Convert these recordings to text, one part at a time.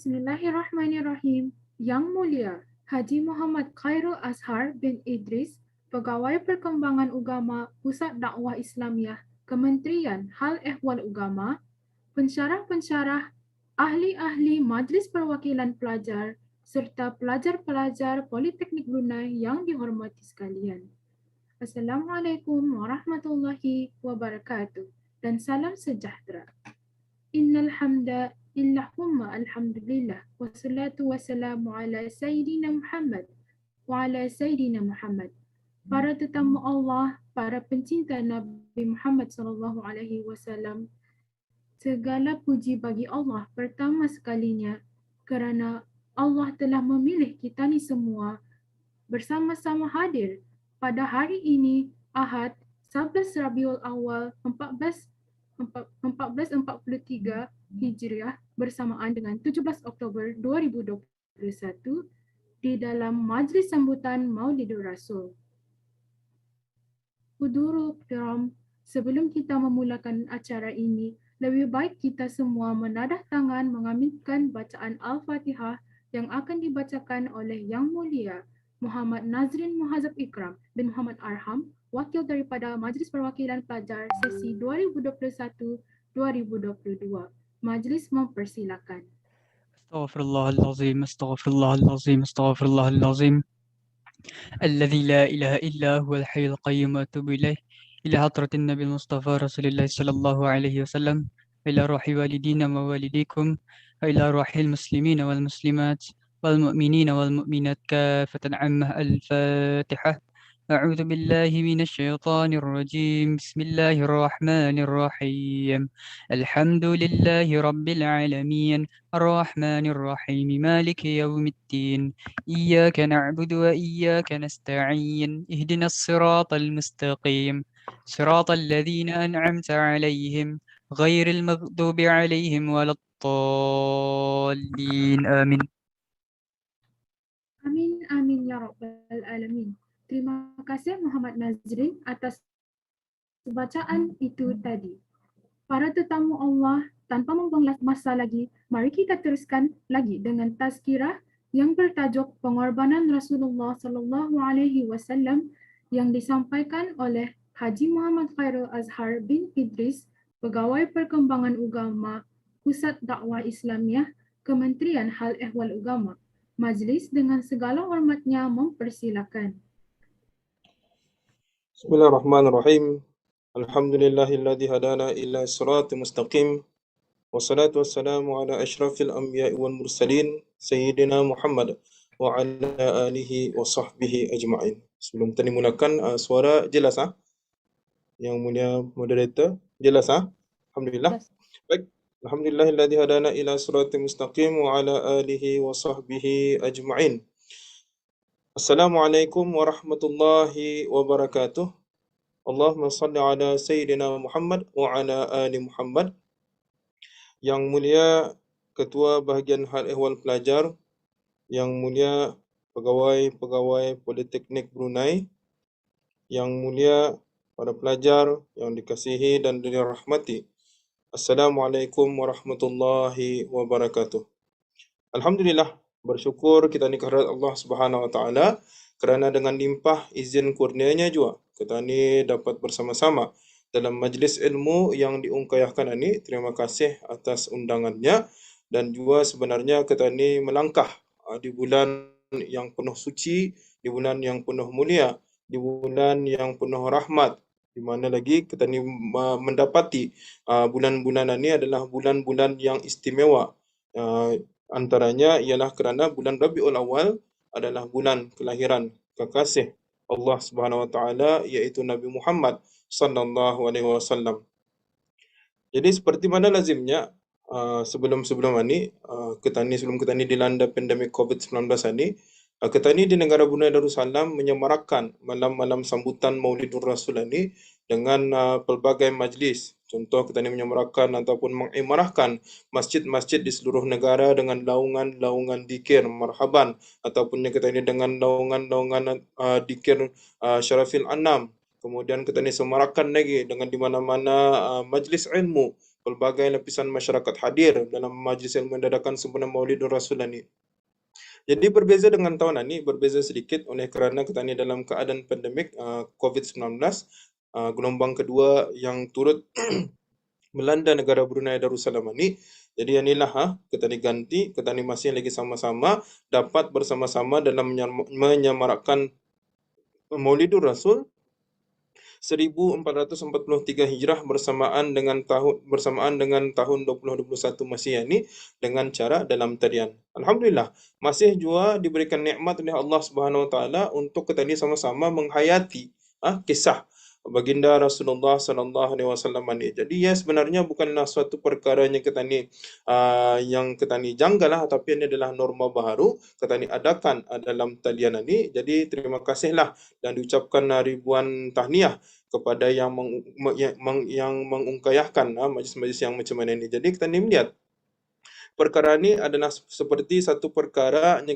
Bismillahirrahmanirrahim. Yang Mulia Haji Muhammad Khairul Azhar bin Idris, Pegawai Perkembangan Ugama Pusat Dakwah Islamiah, Kementerian Hal Ehwal Ugama, pensyarah-pensyarah, ahli-ahli Majlis Perwakilan Pelajar, serta pelajar-pelajar Politeknik Brunei yang dihormati sekalian. Assalamualaikum warahmatullahi wabarakatuh dan salam sejahtera. Innal hamda Illahumma alhamdulillah wassalatu wassalamu ala Sayyidina Muhammad wa ala Sayyidina Muhammad. Para tetamu Allah, para pencinta Nabi Muhammad sallallahu alaihi wasallam, segala puji bagi Allah pertama sekalinya kerana Allah telah memilih kita ni semua bersama-sama hadir pada hari ini Ahad 11 Rabiul Awal 1443 Hijriah bersamaan dengan 17 Oktober 2021 di dalam majlis sambutan Maulidur Rasul. Hudurul Kiram, sebelum kita memulakan acara ini, lebih baik kita semua menadah tangan mengaminkan bacaan Al-Fatihah yang akan dibacakan oleh Yang Mulia Muhammad Nazrin Muhazzab Ikram bin Muhammad Arham, wakil daripada Majlis Perwakilan Pelajar sesi 2021-2022. Majlis mempersilakan. Astaghfirullahalazim, astaghfirullahalazim, astaghfirullahalazim. الذي لا إله إلا هو الحي القيوم وأتوب إليه إلى حضرة النبي المصطفى رسول الله صلى الله عليه وسلم إلى روح والدينا ووالديكم وإلى روح المسلمين والمسلمات والمؤمنين والمؤمنات كافة عامة. الفاتحة. أعوذ بالله من الشيطان الرجيم. بسم الله الرحمن الرحيم. الحمد لله رب العالمين الرحمن الرحيم مالك يوم الدين إياك نعبد وإياك نستعين اهدنا الصراط المستقيم صراط الذين أنعمت عليهم غير المغضوب عليهم ولا الضالين آمين. Amin, amin ya Rabbal Alamin. Terima kasih Muhammad Nazrin atas bacaan itu tadi. Para tetamu Allah, tanpa membuang masa lagi, mari kita teruskan lagi dengan tazkirah yang bertajuk Pengorbanan Rasulullah sallallahu alaihi wasallam yang disampaikan oleh Haji Muhammad Khairul Azhar bin Idris, Pegawai Perkembangan Ugama Pusat Dakwah Islamiah, Kementerian Hal Ehwal Ugama. Majlis dengan segala hormatnya mempersilakan. Bismillahirrahmanirrahim. Alhamdulillahilladzi hadana ila siratal mustaqim. Wassalatu wassalamu ala asyrafil anbiya'i wal mursalin sayyidina Muhammad wa ala alihi wa sahbihi ajma'in. Sebelum kita dimulakan, suara jelas Yang mulia moderator, jelas Alhamdulillah. Baik. Alhamdulillahilladzi hadana ila siratal mustaqim wa ala alihi wa sahbihi ajma'in. Assalamualaikum warahmatullahi wabarakatuh. Allahumma salli ala Sayyidina Muhammad wa ala ali Muhammad. Yang mulia Ketua Bahagian Hal Ehwal Pelajar, Yang mulia Pegawai-pegawai Politeknik Brunei, Yang mulia para pelajar yang dikasihi dan dirahmati. Assalamualaikum warahmatullahi wabarakatuh. Alhamdulillah, bersyukur kita ni kehadirat Allah Subhanahu Wa Taala kerana dengan limpah izin kurnianya juga kita ni dapat bersama-sama dalam majlis ilmu yang diungkayahkan ini. Terima kasih atas undangannya, dan juga sebenarnya kita ni melangkah di bulan yang penuh suci, di bulan yang penuh mulia, di bulan yang penuh rahmat, di mana lagi kita ni mendapati bulan-bulan ini adalah bulan-bulan yang istimewa. Antaranya ialah kerana bulan Rabiul Awal adalah bulan kelahiran kekasih Allah Subhanahu Wa Taala, iaitu Nabi Muhammad sallallahu alaihi wasallam. Jadi seperti mana lazimnya sebelum ini sebelum kita ni dilanda pandemik COVID-19 ini, kita ni di negara Brunei Darussalam menyemarakkan malam-malam sambutan Maulidur Rasul ini dengan pelbagai majlis. Contoh, kita ni menyemarakkan ataupun mengimarahkan masjid-masjid di seluruh negara dengan laungan-laungan dikir marhaban, ataupun kita ni dengan laungan-laungan dikir syarafil anam. Kemudian kita ni semarakkan lagi dengan di mana-mana majlis ilmu pelbagai lapisan masyarakat hadir dalam majlis yang mendadakan sempena Maulidur Rasul ini. Jadi berbeza dengan tahun ini, berbeza sedikit oleh kerana kita ni dalam keadaan pandemik COVID-19, gelombang kedua yang turut melanda negara Brunei Darussalam ini. Jadi inilah kita ni ganti, kita ni masih lagi sama-sama dapat bersama-sama dalam menyemarakkan Maulidur Rasul 1443 Hijrah bersamaan dengan tahun 2021 Masihi dengan cara dalam tarian. Alhamdulillah, masih juga diberikan nikmat oleh Allah Subhanahu Wa Taala untuk kita ni sama-sama menghayati kisah baginda Rasulullah sallallahu alaihi wasallam ini. Jadi ya sebenarnya bukanlah suatu perkara yang kita ni janggal lah, tapi ini adalah norma baru kita ni adakan dalam talian ini. Jadi terima kasihlah dan diucapkan ribuan tahniah kepada yang mengungkayahkan majlis-majlis yang macam mana ini. Jadi kita ni melihat perkara ini adalah seperti satu perkara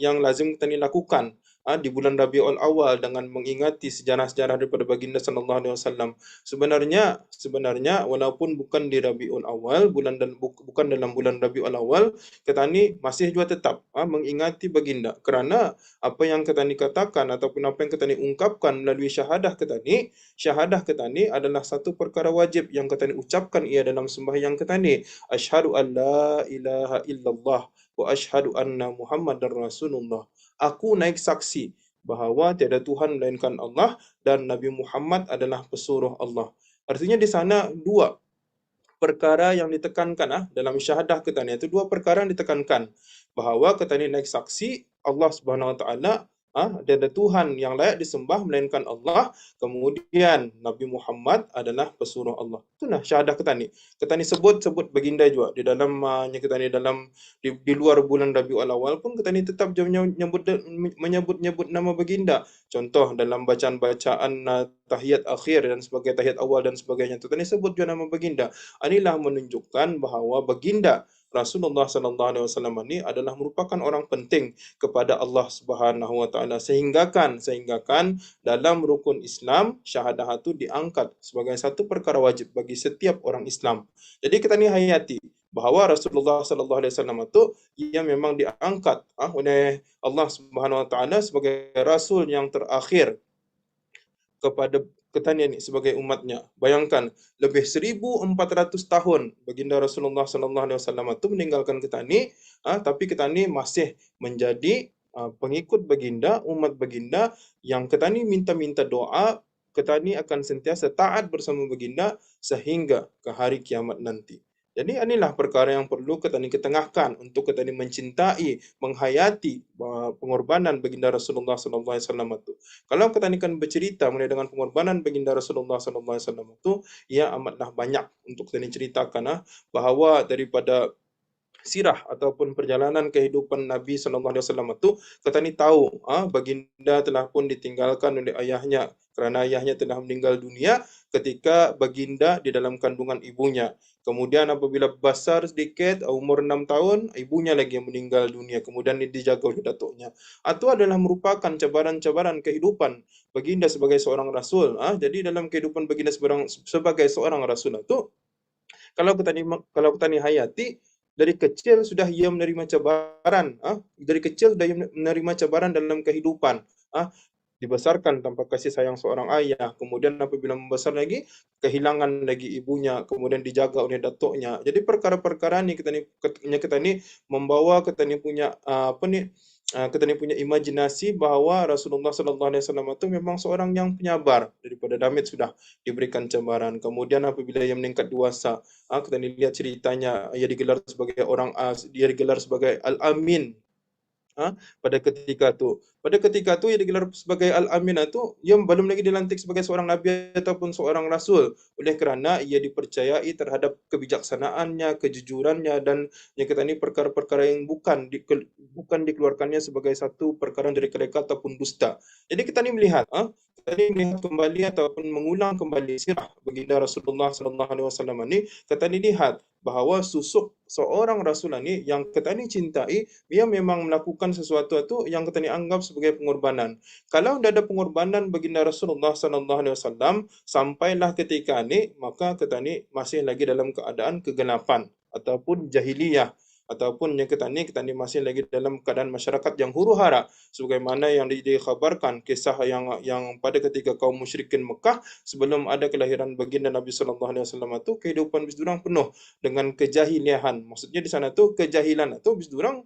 yang lazim kita ni lakukan di bulan Rabiul Awal dengan mengingati sejarah-sejarah daripada baginda sallallahu alaihi wasallam. Sebenarnya walaupun bukan di Rabiul Awal, bukan dalam bulan Rabiul Awal, kita ni masih juga tetap mengingati baginda kerana apa yang kita ni katakan ataupun apa yang kita ni ungkapkan melalui syahadah kita ni adalah satu perkara wajib yang kita ni ucapkan ia dalam sembahyang kita ni. Asyhadu an la ilaha illallah wa asyhadu anna Muhammadar Rasulullah. Aku naik saksi bahawa tiada Tuhan melainkan Allah dan Nabi Muhammad adalah pesuruh Allah. Artinya di sana dua perkara yang ditekankan dalam syahadah kita ni, itu dua perkara yang ditekankan bahawa kita ni naik saksi Allah Subhanahu Wa Taala tiada Tuhan yang layak disembah melainkan Allah, kemudian Nabi Muhammad adalah pesuruh Allah. Itulah syahadah kita ni. Kita ni sebut baginda juga di dalam di luar bulan Rabiul Awal pun kita ni tetap menyebut nama baginda. Contoh dalam bacaan tahiyat akhir dan sebagai tahiyat awal dan sebagainya, kita ni sebut juga nama baginda. Inilah menunjukkan bahawa baginda Rasulullah sallallahu alaihi wasallam ini adalah merupakan orang penting kepada Allah Subhanahu Wa Taala, sehinggakan dalam rukun Islam syahadah itu diangkat sebagai satu perkara wajib bagi setiap orang Islam. Jadi kita ni hayati bahawa Rasulullah sallallahu alaihi wasallam itu ia memang diangkat oleh Allah Subhanahu Wa Taala sebagai rasul yang terakhir kepada kita ni sebagai umatnya. Bayangkan lebih 1400 tahun baginda Rasulullah sallallahu alaihi wasallam itu meninggalkan kita ni, tapi kita ni masih menjadi pengikut baginda, umat baginda yang kita ni minta doa, kita ni akan sentiasa taat bersama baginda sehingga ke hari kiamat nanti. Jadi inilah perkara yang perlu kita ni ketengahkan untuk kita ni mencintai, menghayati pengorbanan baginda Rasulullah sallallahu alaihi wasallam itu. Kalau kita ni kan bercerita mengenai dengan pengorbanan baginda Rasulullah sallallahu alaihi wasallam itu, ia amatlah banyak untuk kita ni ceritakan bahawa daripada sirah ataupun perjalanan kehidupan Nabi sallallahu alaihi wasallam itu, kita ni tahu baginda telah pun ditinggalkan oleh ayahnya kerana ayahnya telah meninggal dunia ketika baginda di dalam kandungan ibunya. Kemudian apabila besar sedikit, umur 6 tahun, ibunya lagi yang meninggal dunia. Kemudian dijaga oleh datuknya. Itu adalah merupakan cabaran-cabaran kehidupan baginda sebagai seorang rasul. Jadi dalam kehidupan baginda sebagai seorang rasul itu, kalau kita ni hayati, dari kecil sudah ia menerima cabaran. Dari kecil sudah ia menerima cabaran dalam kehidupan. Dibesarkan tanpa kasih sayang seorang ayah, kemudian apabila membesar lagi kehilangan lagi ibunya, kemudian dijaga oleh datuknya. Jadi perkara-perkara ni kita ni membawa kita ni punya kita ni punya imajinasi bahawa Rasulullah sallallahu alaihi wasallam itu memang seorang yang penyabar daripada damit sudah diberikan cabaran. Kemudian apabila ia meningkat dewasa, kita ni lihat ceritanya, ia digelar sebagai Al-Amin. Pada ketika itu ia digelar sebagai Al-Amin itu, ia belum lagi dilantik sebagai seorang nabi ataupun seorang rasul, oleh kerana ia dipercayai terhadap kebijaksanaannya, kejujurannya, dan yang kita ni perkara-perkara yang bukan dikeluarkannya sebagai satu perkara dari mereka ataupun dusta. Jadi kita ni melihat kembali ataupun mengulang kembali sirah baginda Rasulullah sallallahu alaihi wasallam ini, kita ni lihat bahawa susuk seorang rasul ni yang kita ni cintai, dia memang melakukan sesuatu itu yang kita ni anggap sebagai pengorbanan. Kalau tidak ada pengorbanan baginda Rasulullah sallallahu alaihi wasallam sampailah ketika ni, maka kita ni masih lagi dalam keadaan kegelapan ataupun jahiliyah, ataupun yang kita ni masih lagi dalam keadaan masyarakat yang huru-hara, sebagaimana yang dikhabarkan kisah yang pada ketika kaum musyrikin Mekah sebelum ada kelahiran baginda Nabi sallallahu alaihi wasallam itu, kehidupan bisdurang penuh dengan kejahiliahan. Maksudnya di sana tu kejahilan itu bisdurang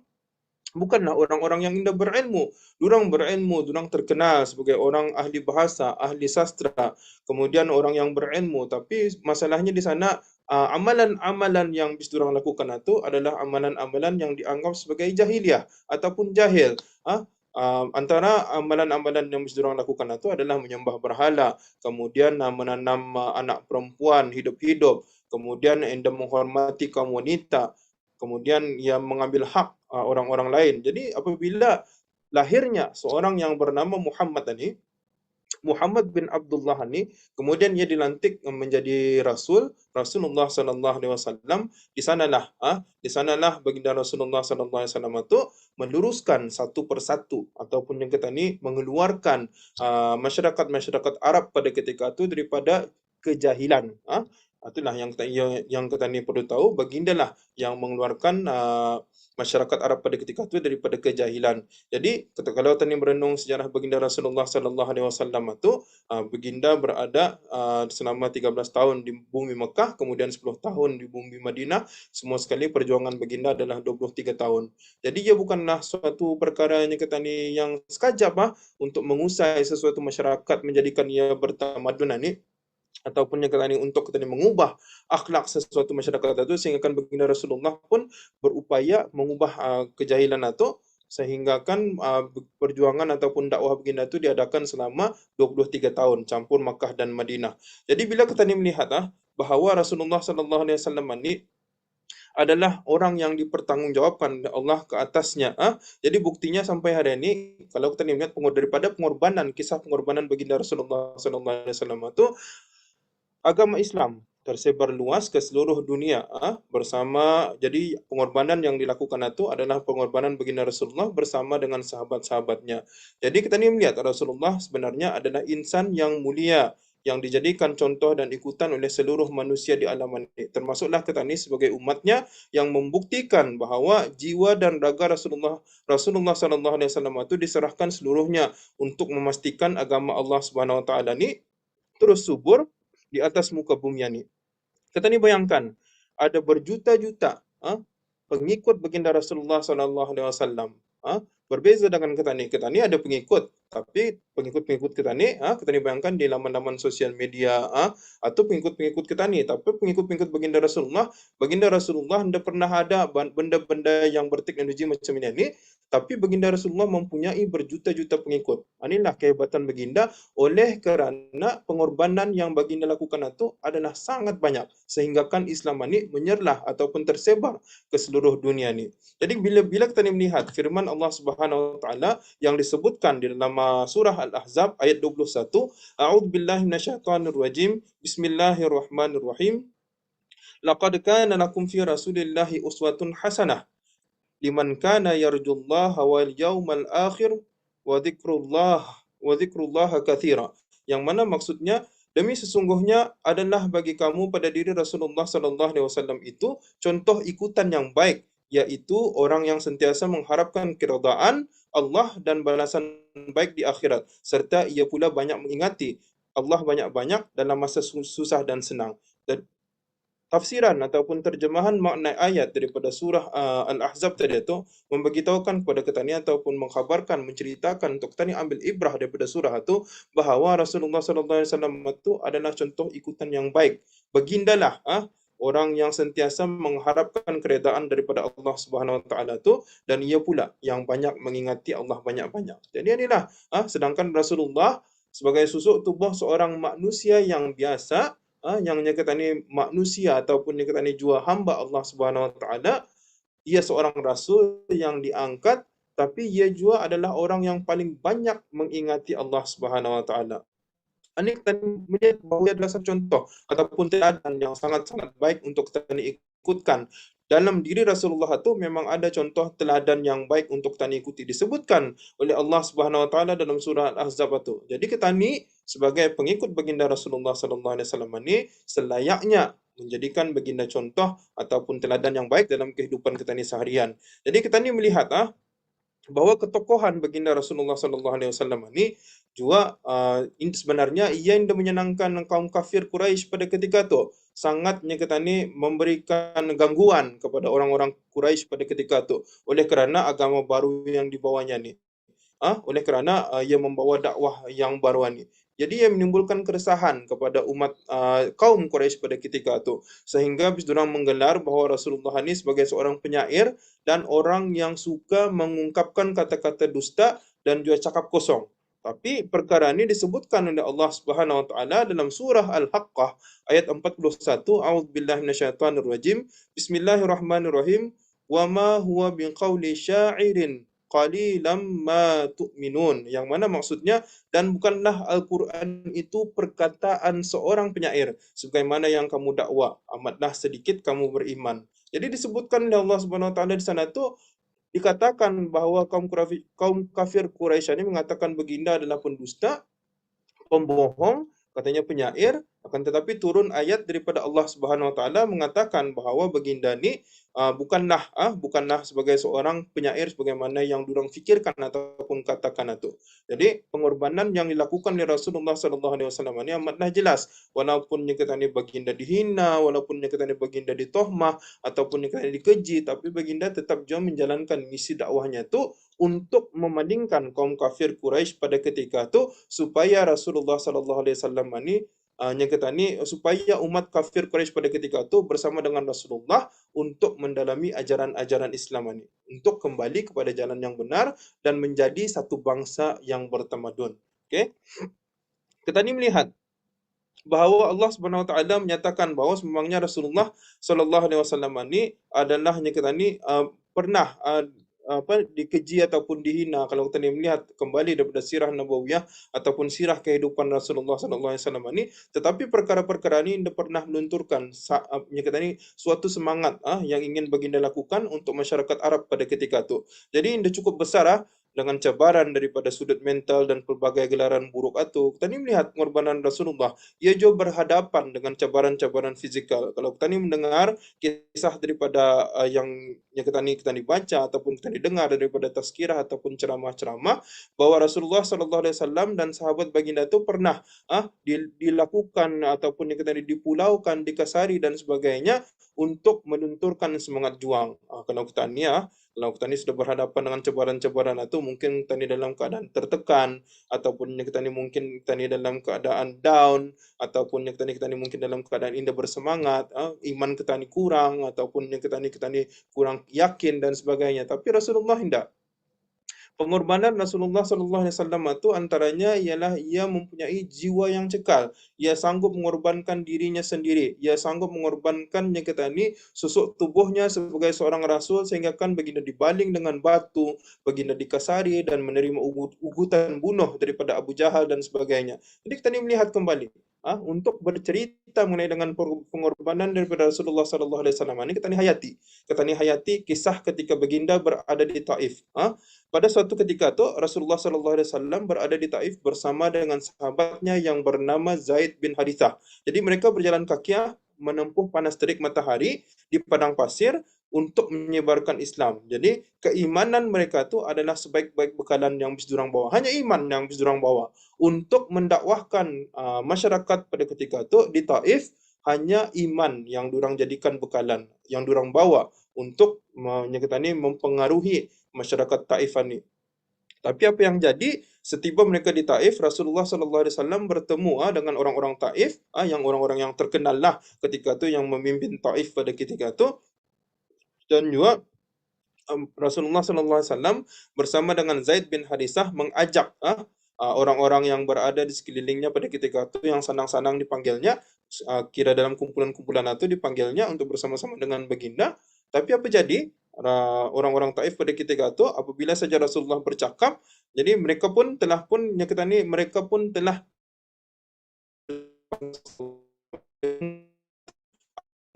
bukanlah orang-orang yang indah berilmu. Durang berilmu, durang terkenal sebagai orang ahli bahasa, ahli sastra, kemudian orang yang berilmu. Tapi masalahnya di sana amalan-amalan yang bisdurang lakukan itu adalah amalan-amalan yang dianggap sebagai jahiliah ataupun jahil. Antara amalan-amalan yang bisdurang lakukan itu adalah menyembah berhala, kemudian menanam anak perempuan hidup-hidup, kemudian endam menghormati kaum wanita, kemudian ia mengambil hak orang-orang lain. Jadi apabila lahirnya seorang yang bernama Muhammad ini, Muhammad bin Abdullah ini, kemudian ia dilantik menjadi Rasulullah sallallahu alaihi wasallam, di sanalah baginda Rasulullah sallallahu alaihi wasallam itu meluruskan satu persatu ataupun yang kita ni mengeluarkan masyarakat Arab pada ketika itu daripada kejahilan. Itulah yang kita ni perlu tahu, baginda lah yang mengeluarkan masyarakat Arab pada ketika itu daripada kejahilan. Jadi kalau kita ni merenung sejarah baginda Rasulullah sallallahu alaihi wasallam itu, baginda berada selama 13 tahun di bumi Mekah, kemudian 10 tahun di bumi Madinah. Semua sekali perjuangan baginda adalah 23 tahun. Jadi ia bukanlah suatu perkara yang kita ni yang sekajap untuk mengusai sesuatu masyarakat menjadikan ia bertamadun ni, ataupun yang kata ni untuk kita ni mengubah akhlak sesuatu masyarakat itu, sehingga kan baginda Rasulullah pun berupaya mengubah kejahilan itu, sehingga kan perjuangan ataupun dakwah baginda itu diadakan selama 23 tahun campur Makkah dan Madinah. Jadi bila kita ni melihat bahawa Rasulullah sallallahu alaihi wasallam ni adalah orang yang dipertanggungjawabkan Allah ke atasnya. Jadi buktinya sampai hari ini, kalau kita ni melihat daripada pengorbanan, kisah pengorbanan baginda Rasulullah sallallahu alaihi wasallam itu, agama Islam tersebar luas ke seluruh dunia bersama. Jadi pengorbanan yang dilakukan itu adalah pengorbanan baginda Rasulullah bersama dengan sahabat-sahabatnya. Jadi kita ni melihat Rasulullah sebenarnya adalah insan yang mulia, yang dijadikan contoh dan ikutan oleh seluruh manusia di alam ini. Termasuklah kita ni sebagai umatnya yang membuktikan bahawa jiwa dan raga Rasulullah sallallahu alaihi wasallam itu diserahkan seluruhnya untuk memastikan agama Allah Subhanahu wa taala ni terus subur di atas muka bumi ini. Kita ni bayangkan ada berjuta-juta pengikut baginda Rasulullah sallallahu alaihi wasallam. Berbeza dengan kita ni ada pengikut, tapi pengikut-pengikut kita ni bayangkan di laman-laman sosial media atau pengikut-pengikut kita ni, tapi pengikut-pengikut baginda Rasulullah tidak pernah ada benda-benda yang berteknologi macam ini, tapi baginda Rasulullah mempunyai berjuta-juta pengikut. Inilah kehebatan baginda, oleh kerana pengorbanan yang baginda lakukan itu adalah sangat banyak, sehingga kan Islam ini menyerlah ataupun tersebar ke seluruh dunia ni. Jadi bila kita ni melihat firman Allah Subhanahu wa taala yang disebutkan di dalam surah Al-Ahzab ayat 21, A'udzubillahi minasyaitonir rajim. Bismillahirrahmanirrahim. Laqad kana lakum fi Rasulillahi uswatun hasanah liman kana yarjullaha wal yawmal akhir wa dzikrullaha katsira. Yang mana maksudnya, demi sesungguhnya adalah bagi kamu pada diri Rasulullah sallallahu alaihi wasallam itu contoh ikutan yang baik, yaitu orang yang sentiasa mengharapkan keridaan Allah dan balasan baik di akhirat, serta ia pula banyak mengingati Allah banyak-banyak dalam masa susah dan senang. Dan tafsiran ataupun terjemahan makna ayat daripada surah Al-Ahzab tadi itu memberitahukan kepada kita ni ataupun mengkhabarkan, menceritakan untuk kita ni ambil ibrah daripada surah itu bahawa Rasulullah sallallahu alaihi wasallam itu adalah contoh ikutan yang baik. Bagindalah orang yang sentiasa mengharapkan keredaan daripada Allah Subhanahu wa taala itu, dan ia pula yang banyak mengingati Allah banyak-banyak. Jadi inilah sedangkan Rasulullah sebagai susuk tubuh seorang manusia yang biasa, yang kata ni manusia ataupun yang kata ni jua hamba Allah Subhanahu wa taala, ia seorang rasul yang diangkat, tapi ia juga adalah orang yang paling banyak mengingati Allah Subhanahu wa taala. Ini kita melihat bahawa ia adalah satu contoh ataupun teladan yang sangat-sangat baik untuk kita ikutkan. Dalam diri Rasulullah itu memang ada contoh teladan yang baik untuk kita ikuti, disebutkan oleh Allah Subhanahu Wa Taala dalam surah Al-Ahzab itu. Jadi kita ni sebagai pengikut baginda Rasulullah Sallallahu Alaihi Wasallam ini selayaknya menjadikan baginda contoh ataupun teladan yang baik dalam kehidupan kita ni seharian. Jadi kita ni melihat bahawa ketokohan baginda Rasulullah Sallallahu Alaihi Wasallam ini juga sebenarnya ia yang menyenangkan kaum kafir Quraisy pada ketika itu. Sangatnya kita ni memberikan gangguan kepada orang-orang Quraisy pada ketika itu oleh kerana agama baru yang dibawanya ni. Oleh kerana ia membawa dakwah yang baru ini. Jadi ia menimbulkan keresahan kepada umat kaum Quraisy pada ketika itu. Sehingga diorang menggelar bahawa Rasulullah ini sebagai seorang penyair dan orang yang suka mengungkapkan kata-kata dusta dan juga cakap kosong. Tapi perkara ini disebutkan oleh Allah Subhanahu Wa Taala dalam surah Al-Haqqah ayat 41. A'udzubillahi minasyaitonir rajim. Bismillahirrahmanirrahim. Wa ma huwa biqauli sya'irin qalilam ma tu'minun, yang mana maksudnya dan bukanlah Al-Quran itu perkataan seorang penyair sebagaimana yang kamu dakwa, amatlah sedikit kamu beriman. Jadi disebutkan oleh Allah Subhanahu Wa Taala di sana tu dikatakan bahawa kaum kafir Quraisy ini mengatakan baginda adalah pendusta, pembohong, katanya penyair, akan tetapi turun ayat daripada Allah Subhanahu Wa Taala mengatakan bahawa baginda ni bukanlah sebagai seorang penyair sebagaimana yang durang fikirkan ataupun katakan itu. Jadi pengorbanan yang dilakukan oleh Rasulullah Sallallahu Alaihi Wasallam ini amatlah jelas. Walaupun yang kita ni baginda dihina, walaupun yang kita ni baginda ditohmah ataupun yang kita ni dikeji, tapi baginda tetap juga menjalankan misi dakwahnya itu untuk memalingkan kaum kafir Quraisy pada ketika itu supaya Rasulullah Sallallahu Alaihi Wasallam ini supaya umat kafir Quraisy pada ketika itu bersama dengan Rasulullah untuk mendalami ajaran-ajaran Islam ini, untuk kembali kepada jalan yang benar dan menjadi satu bangsa yang bertamadun. Okey. Kita ni melihat bahawa Allah Subhanahu Wa Taala menyatakan bahawa sememangnya Rasulullah Sallallahu Alaihi Wasallam ini adalah pernah dikeji ataupun dihina. Kalau kita ni melihat kembali daripada sirah Nabawiyah ataupun sirah kehidupan Rasulullah Sallallahu Alaihi Wasallam ini, tetapi perkara-perkara ini dia pernah melunturkan suatu semangat yang ingin baginda lakukan untuk masyarakat Arab pada ketika itu. Jadi dia cukup besar dengan cabaran daripada sudut mental dan pelbagai gelaran buruk itu. Kita ni melihat pengorbanan Rasulullah, ia juga berhadapan dengan cabaran-cabaran fizikal. Kalau kita ni mendengar kisah daripada yang kita ni baca ataupun kita ni dengar daripada tazkirah ataupun ceramah-ceramah, bahawa Rasulullah Sallallahu Alaihi Wasallam dan sahabat baginda itu pernah dilakukan ataupun yang kita ni dipulaukan, dikasari dan sebagainya untuk melunturkan semangat juang. Kalau kita ni sudah berhadapan dengan cabaran-cabaran itu, mungkin kita ni dalam keadaan tertekan ataupun kita ni mungkin kita ni dalam keadaan down ataupun kita ni mungkin dalam keadaan indah bersemangat, iman kita ni kurang ataupun kita ni kurang yakin dan sebagainya. Tapi Rasulullah tidak. Pengorbanan Rasulullah Sallallahu Alaihi Wasallam itu antaranya ialah ia mempunyai jiwa yang cekal. Ia sanggup mengorbankan dirinya sendiri. Ia sanggup mengorbankan yang kita ni susuk tubuhnya sebagai seorang rasul sehingga kan baginda dibaling dengan batu, baginda dikasari dan menerima ugutan bunuh daripada Abu Jahal dan sebagainya. Jadi kita ni melihat kembali untuk bercerita mengenai dengan pengorbanan daripada Rasulullah Sallallahu Alaihi Wasallam ini, kita ni hayati kisah ketika baginda berada di Taif. Pada suatu ketika itu Rasulullah Sallallahu Alaihi Wasallam berada di Taif bersama dengan sahabatnya yang bernama Zaid bin Harithah. Jadi mereka berjalan kaki menempuh panas terik matahari di padang pasir untuk menyebarkan Islam. Jadi keimanan mereka itu adalah sebaik-baik bekalan yang bisa diorang bawa. Hanya iman yang bisa diorang bawa untuk mendakwahkan masyarakat pada ketika itu di Taif. Hanya iman yang diorang jadikan bekalan, yang diorang bawa untuk mempengaruhi masyarakat Taif ini. Tapi apa yang jadi, setiba mereka di Taif, Rasulullah Sallallahu Alaihi Wasallam bertemu dengan orang-orang Taif, yang orang-orang yang terkenal lah ketika itu yang memimpin Taif pada ketika itu. Dan juga Rasulullah Sallallahu Alaihi Wasallam bersama dengan Zaid bin Harithah mengajak orang-orang yang berada di sekelilingnya pada ketika itu, yang sanang-sanang dipanggilnya, kira dalam kumpulan-kumpulan itu dipanggilnya untuk bersama-sama dengan baginda. Tapi apa jadi? Orang-orang Taif pada ketika itu apabila saja Rasulullah bercakap, jadi mereka pun telah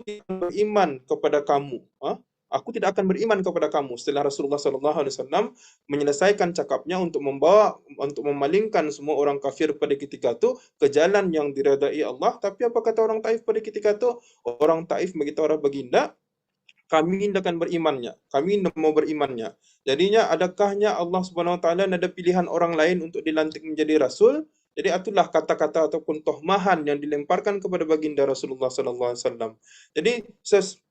beriman kepada kamu. Aku tidak akan beriman kepada kamu. Setelah Rasulullah SAW menyelesaikan cakapnya untuk memalingkan semua orang kafir pada ketika itu ke jalan yang diredai Allah. Tapi apa kata orang Taif pada ketika itu? Orang Taif beritahu orang baginda, kami tidak akan berimannya. Kami tidak mau berimannya. Jadinya adakahnya Allah Subhanahu Wa Taala ada pilihan orang lain untuk dilantik menjadi rasul? Jadi itulah kata-kata ataupun tohmahan yang dilemparkan kepada baginda Rasulullah SAW. Jadi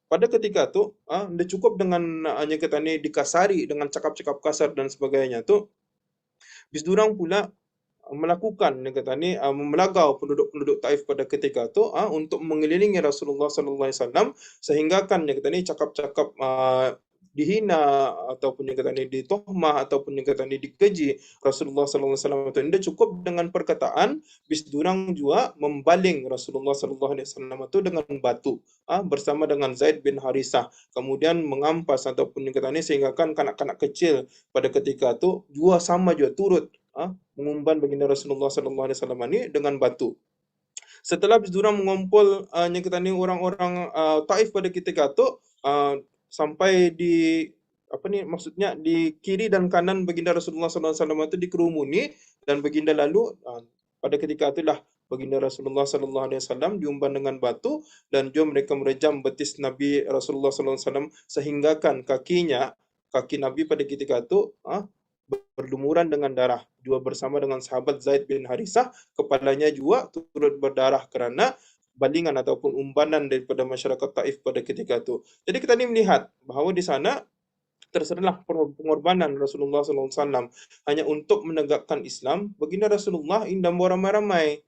pada ketika itu, tidak cukup dengan hanya kita ini dikasari dengan cakap-cakap kasar dan sebagainya itu. Bisdurang pula melakukan memelagau penduduk-penduduk Taif pada ketika itu untuk mengelilingi Rasulullah SAW, sehingga kan cakap-cakap dihina ataupun ditohmah ataupun dikeji Rasulullah SAW itu tidak cukup dengan perkataan, bisdurang juga membaling Rasulullah SAW itu dengan batu bersama dengan Zaid bin Harisah, kemudian mengampas ataupun sehingga kan kanak-kanak kecil pada ketika itu juga sama juga turut mengumban baginda Rasulullah SAW ini dengan batu. Setelah bisdurang mengumpul orang-orang Taif pada ketika itu sampai di maksudnya di kiri dan kanan baginda Rasulullah SAW itu dikerumuni, dan baginda lalu pada ketika itulah baginda Rasulullah SAW diumban dengan batu, dan jom mereka merejam betis Nabi Rasulullah SAW sehingga kan kaki Nabi pada ketika itu berlumuran dengan darah. Juga bersama dengan sahabat Zaid bin Harisah, kepalanya juga turut berdarah kerana balingan ataupun umbanan daripada masyarakat Taif pada ketika itu. Jadi kita ini melihat bahawa di sana terserahlah pengorbanan Rasulullah SAW hanya untuk menegakkan Islam. Baginda Rasulullah indah beramai-ramai.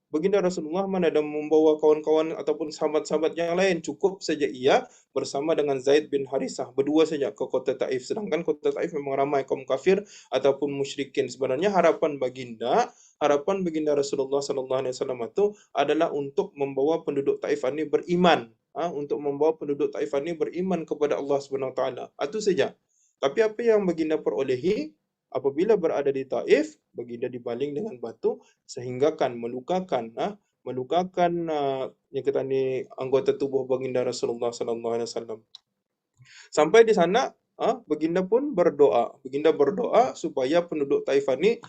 Baginda Rasulullah mana ada membawa kawan-kawan ataupun sahabat-sahabat yang lain. Cukup saja ia bersama dengan Zaid bin Harisah. Berdua saja ke kota Taif. Sedangkan kota Taif memang ramai kaum kafir ataupun musyrikin. Sebenarnya harapan baginda Rasulullah SAW itu adalah untuk membawa penduduk Taif ini beriman. Untuk membawa penduduk Taif ini beriman kepada Allah SWT. Itu saja. Tapi apa yang baginda perolehi apabila berada di Taif, baginda dibaling dengan batu sehingga kan melukakan anggota tubuh baginda Rasulullah SAW. Sampai di sana baginda pun berdoa. Baginda berdoa supaya penduduk Taif ini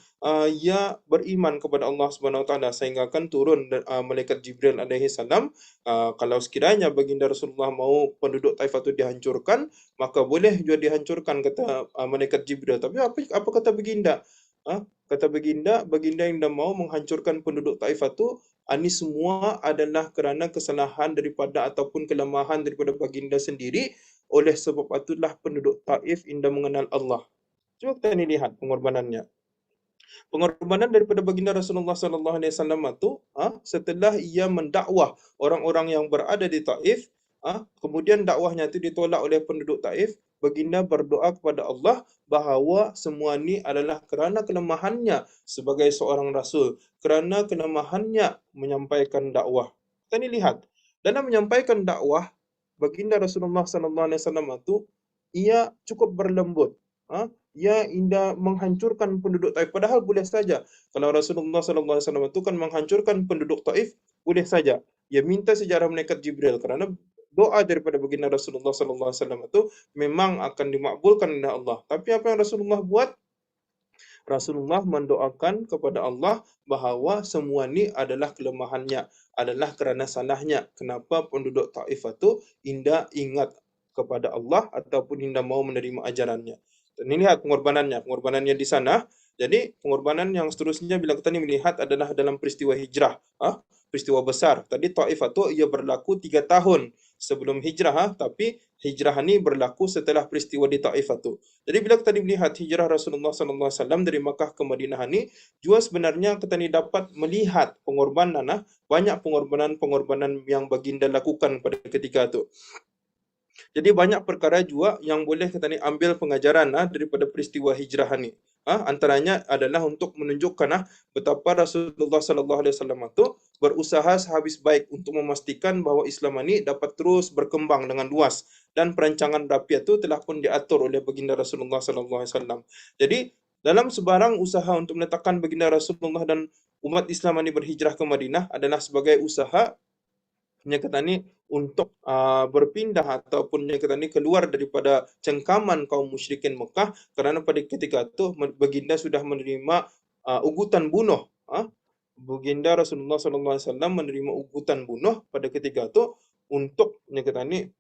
ia beriman kepada Allah Subhanahu Wa Taala, sehingga kan turun malaikat Jibril alaihi salam. Kalau sekiranya baginda Rasulullah mau penduduk Taif itu dihancurkan, maka boleh juga dihancurkan, kata malaikat Jibril. Tapi apa kata baginda? Kata baginda yang tidak mau menghancurkan penduduk Taif itu, ini semua adalah kerana kesalahan daripada ataupun kelemahan daripada baginda sendiri. Oleh sebab itulah penduduk Taif indah mengenal Allah. Cuba kita ini lihat pengorbanannya. Pengorbanan daripada baginda Rasulullah SAW itu setelah ia mendakwah orang-orang yang berada di Taif, kemudian dakwahnya itu ditolak oleh penduduk Taif, baginda berdoa kepada Allah bahawa semua ini adalah kerana kelemahannya sebagai seorang rasul, kerana kelemahannya menyampaikan dakwah. Kita ini lihat, dalam menyampaikan dakwah, baginda Rasulullah SAW itu ia cukup berlembut. Ia indah menghancurkan penduduk Taif. Padahal boleh saja. Kalau Rasulullah SAW itu kan menghancurkan penduduk Taif, boleh saja. Ia minta sejarah malaikat Jibril kerana doa daripada baginda Rasulullah SAW itu memang akan dimakbulkan oleh Allah. Tapi apa yang Rasulullah buat? Rasulullah mendoakan kepada Allah bahawa semua ini adalah kelemahannya, adalah kerana salahnya. Kenapa penduduk Taif itu indah ingat kepada Allah ataupun indah mau menerima ajarannya. Dan ini lihat pengorbanannya di sana. Jadi pengorbanan yang seterusnya bila kita ni melihat adalah dalam peristiwa hijrah, peristiwa besar. Tadi Taif itu ia berlaku 3 tahun sebelum hijrah, tapi hijrah ini berlaku setelah peristiwa di Taif itu. Jadi bila kita melihat hijrah Rasulullah SAW dari Makkah ke Madinah ini, juga sebenarnya kita ni dapat melihat pengorbanan, banyak pengorbanan yang baginda lakukan pada ketika itu. Jadi banyak perkara juga yang boleh kita ni ambil pengajaran daripada peristiwa hijrah ni. Antaranya adalah untuk menunjukkan betapa Rasulullah SAW itu berusaha sehabis baik untuk memastikan bahawa Islam ini dapat terus berkembang dengan luas, dan perancangan rapi itu telah pun diatur oleh baginda Rasulullah SAW. Jadi dalam sebarang usaha untuk meletakkan baginda Rasulullah dan umat Islam ini berhijrah ke Madinah adalah sebagai usaha yang kata ni untuk berpindah ataupun yang kata ni keluar daripada cengkaman kaum musyrikin Mekah, kerana pada ketika itu baginda sudah menerima ugutan bunuh. Baginda Rasulullah SAW menerima ugutan bunuh pada ketika itu untuk yang kata ni,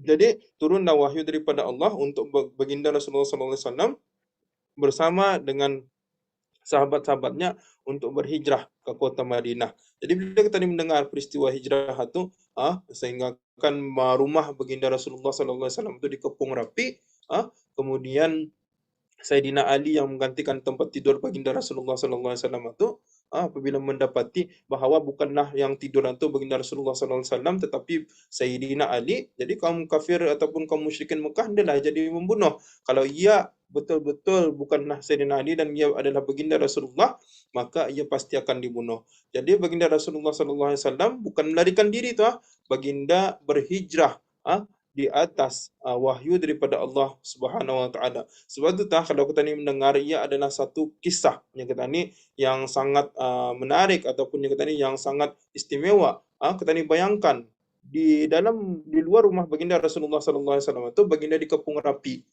jadi turunlah wahyu daripada Allah untuk baginda Rasulullah SAW bersama dengan sahabat-sahabatnya untuk berhijrah ke kota Madinah. Jadi bila kita mendengar peristiwa hijrah itu, sehingga kan rumah baginda Rasulullah SAW itu dikepung rapi, kemudian Sayyidina Ali yang menggantikan tempat tidur baginda Rasulullah SAW itu, apabila mendapati bahawa bukanlah yang tidur itu baginda Rasulullah SAW, tetapi Sayyidina Ali, jadi kaum kafir ataupun kaum musyrikin Mekah adalah jadi membunuh. Kalau ia betul-betul bukanlah Sayyidina Ali dan ia adalah baginda Rasulullah, maka ia pasti akan dibunuh. Jadi baginda Rasulullah SAW bukan melarikan diri tu, baginda berhijrah di atas wahyu daripada Allah Subhanahu Wa Taala. Sebab itu kalau kita ni mendengar, ia adalah satu kisah yang kita ni yang sangat menarik ataupun yang kita ni yang sangat istimewa. Kita ni bayangkan di luar rumah baginda Rasulullah SAW itu baginda dikepung rapi.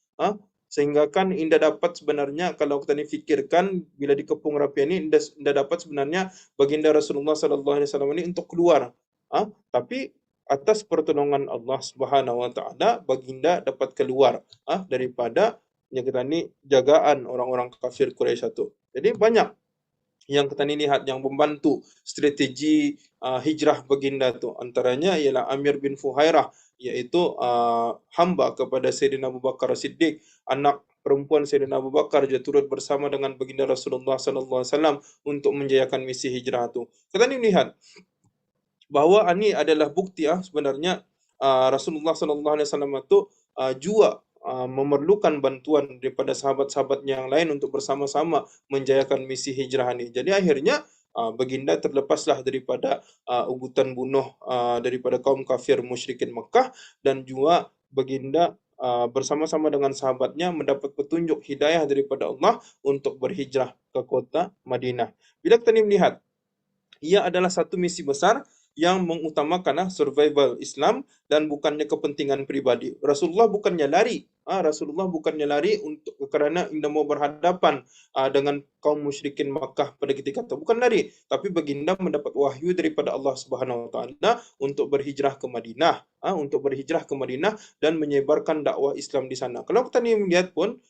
Sehingga kan indah dapat sebenarnya kalau kita ni fikirkan bila dikepung rapi ini indah dapat sebenarnya baginda Rasulullah SAW ini untuk keluar. Tapi atas pertolongan Allah Subhanahu Wa Taala baginda dapat keluar daripada yang kita ni jagaan orang-orang kafir Quraisy itu. Jadi banyak yang kita ni lihat yang membantu strategi hijrah baginda tu. Antaranya ialah Amir bin Fuhairah, iaitu hamba kepada Sayyidina Abu Bakar Siddiq, anak perempuan Sayyidina Abu Bakar, juga turut bersama dengan baginda Rasulullah SAW untuk menjayakan misi hijrah tu. Kita ni melihat bahawa ini adalah bukti sebenarnya Rasulullah SAW itu juga memerlukan bantuan daripada sahabat-sahabat yang lain untuk bersama-sama menjayakan misi hijrah ini. Jadi akhirnya baginda terlepaslah daripada ugutan bunuh daripada kaum kafir musyrikin Mekah, dan juga baginda bersama-sama dengan sahabatnya mendapat petunjuk hidayah daripada Allah untuk berhijrah ke kota Madinah. Bila kita melihat, ia adalah satu misi besar yang mengutamakan survival Islam dan bukannya kepentingan pribadi. Rasulullah bukannya lari. Rasulullah bukannya lari untuk kerana ingin mau berhadapan dengan kaum musyrikin Makkah pada ketika itu. Bukan lari, tapi baginda mendapat wahyu daripada Allah Subhanahu Wa Taala untuk berhijrah ke Madinah, dan menyebarkan dakwah Islam di sana. Kalau kita ni melihat pun,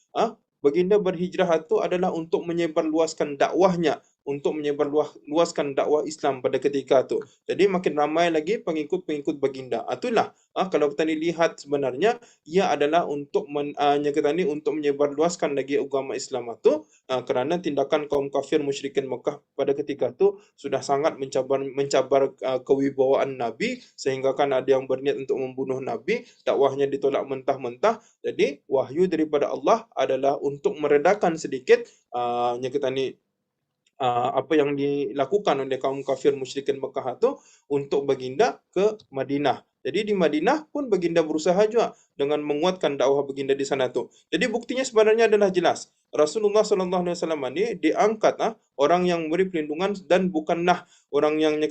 baginda berhijrah itu adalah untuk menyebarluaskan dakwahnya, untuk menyebarluaskan dakwah Islam pada ketika itu. Jadi makin ramai lagi pengikut-pengikut baginda. Itulah kalau kita lihat sebenarnya ia adalah untuk untuk menyebarluaskan lagi agama Islam itu, kerana tindakan kaum kafir musyrikin Mekah pada ketika itu sudah sangat mencabar kewibawaan Nabi, sehingga kan ada yang berniat untuk membunuh Nabi, dakwahnya ditolak mentah-mentah. Jadi wahyu daripada Allah adalah untuk meredakan sedikit apa yang dilakukan oleh kaum kafir musyrikin Mekah itu untuk baginda ke Madinah. Jadi di Madinah pun baginda berusaha juga dengan menguatkan dakwah baginda di sana tu. Jadi buktinya sebenarnya adalah jelas. Rasulullah SAW ini diangkat orang yang memberi perlindungan, dan bukanlah orang yang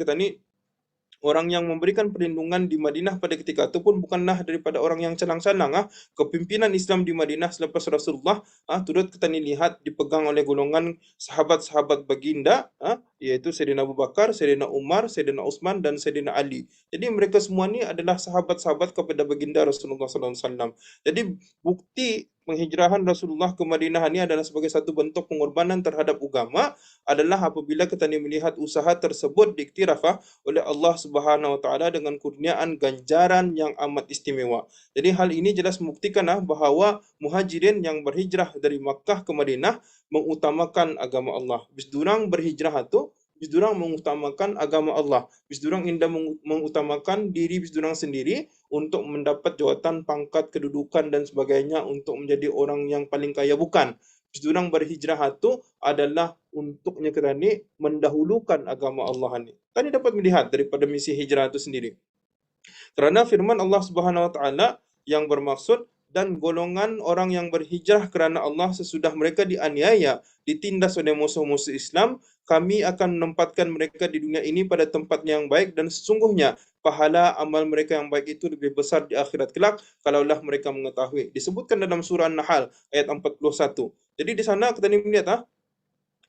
orang yang memberikan perlindungan di Madinah pada ketika itu pun bukanlah daripada orang yang calang-calang. Kepimpinan Islam di Madinah selepas Rasulullah turut kita lihat dipegang oleh golongan sahabat-sahabat baginda, iaitu Sayyidina Abu Bakar, Sayyidina Umar, Sayyidina Utsman dan Sayyidina Ali. Jadi mereka semua ni adalah sahabat-sahabat kepada baginda Rasulullah SAW. Jadi bukti penghijrahan Rasulullah ke Madinah ini adalah sebagai satu bentuk pengorbanan terhadap agama, adalah apabila kita melihat usaha tersebut diiktiraf oleh Allah Subhanahu Wa Taala dengan kurniaan ganjaran yang amat istimewa. Jadi hal ini jelas membuktikan bahawa muhajirin yang berhijrah dari Makkah ke Madinah mengutamakan agama Allah. Bis durang berhijrah itu, bis durang mengutamakan agama Allah. Bis durang indah mengutamakan diri bis durang sendiri untuk mendapat jawatan, pangkat, kedudukan dan sebagainya, untuk menjadi orang yang paling kaya. Bukan. Bis durang berhijrah itu adalah untuknya kerana mendahulukan agama Allah ini. Tadi dapat melihat daripada misi hijrah itu sendiri. Kerana firman Allah Subhanahu Wa Taala yang bermaksud dan golongan orang yang berhijrah kerana Allah sesudah mereka dianiaya, ditindas oleh musuh-musuh Islam, kami akan menempatkan mereka di dunia ini pada tempat yang baik dan sesungguhnya pahala amal mereka yang baik itu lebih besar di akhirat kelak kalaulah mereka mengetahui. Disebutkan dalam surah An-Nahl ayat 41. Jadi di sana kita ni melihat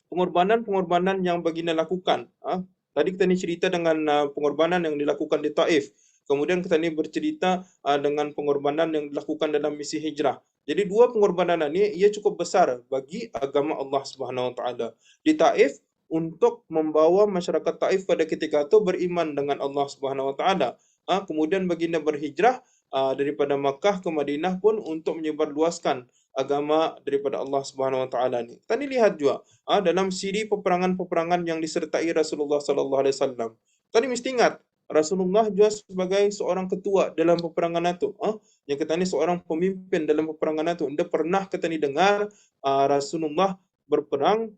pengorbanan-pengorbanan yang baginda lakukan. Tadi kita ni cerita dengan pengorbanan yang dilakukan di Taif. Kemudian kita ni bercerita dengan pengorbanan yang dilakukan dalam misi hijrah. Jadi dua pengorbanan ini ia cukup besar bagi agama Allah Subhanahu Wa Taala. Di Taif untuk membawa masyarakat Taif pada ketika itu beriman dengan Allah Subhanahu Wa Taala. Kemudian baginda berhijrah daripada Makkah ke Madinah pun untuk menyebarluaskan agama daripada Allah Subhanahu Wa Taala ni. Kita ni lihat juga dalam siri peperangan-peperangan yang disertai Rasulullah sallallahu alaihi wasallam. Tadi mesti ingat Rasulullah juga sebagai seorang ketua dalam peperangan itu. Yang kita ni seorang pemimpin dalam peperangan itu. Anda pernah kita ni dengar Rasulullah berperang?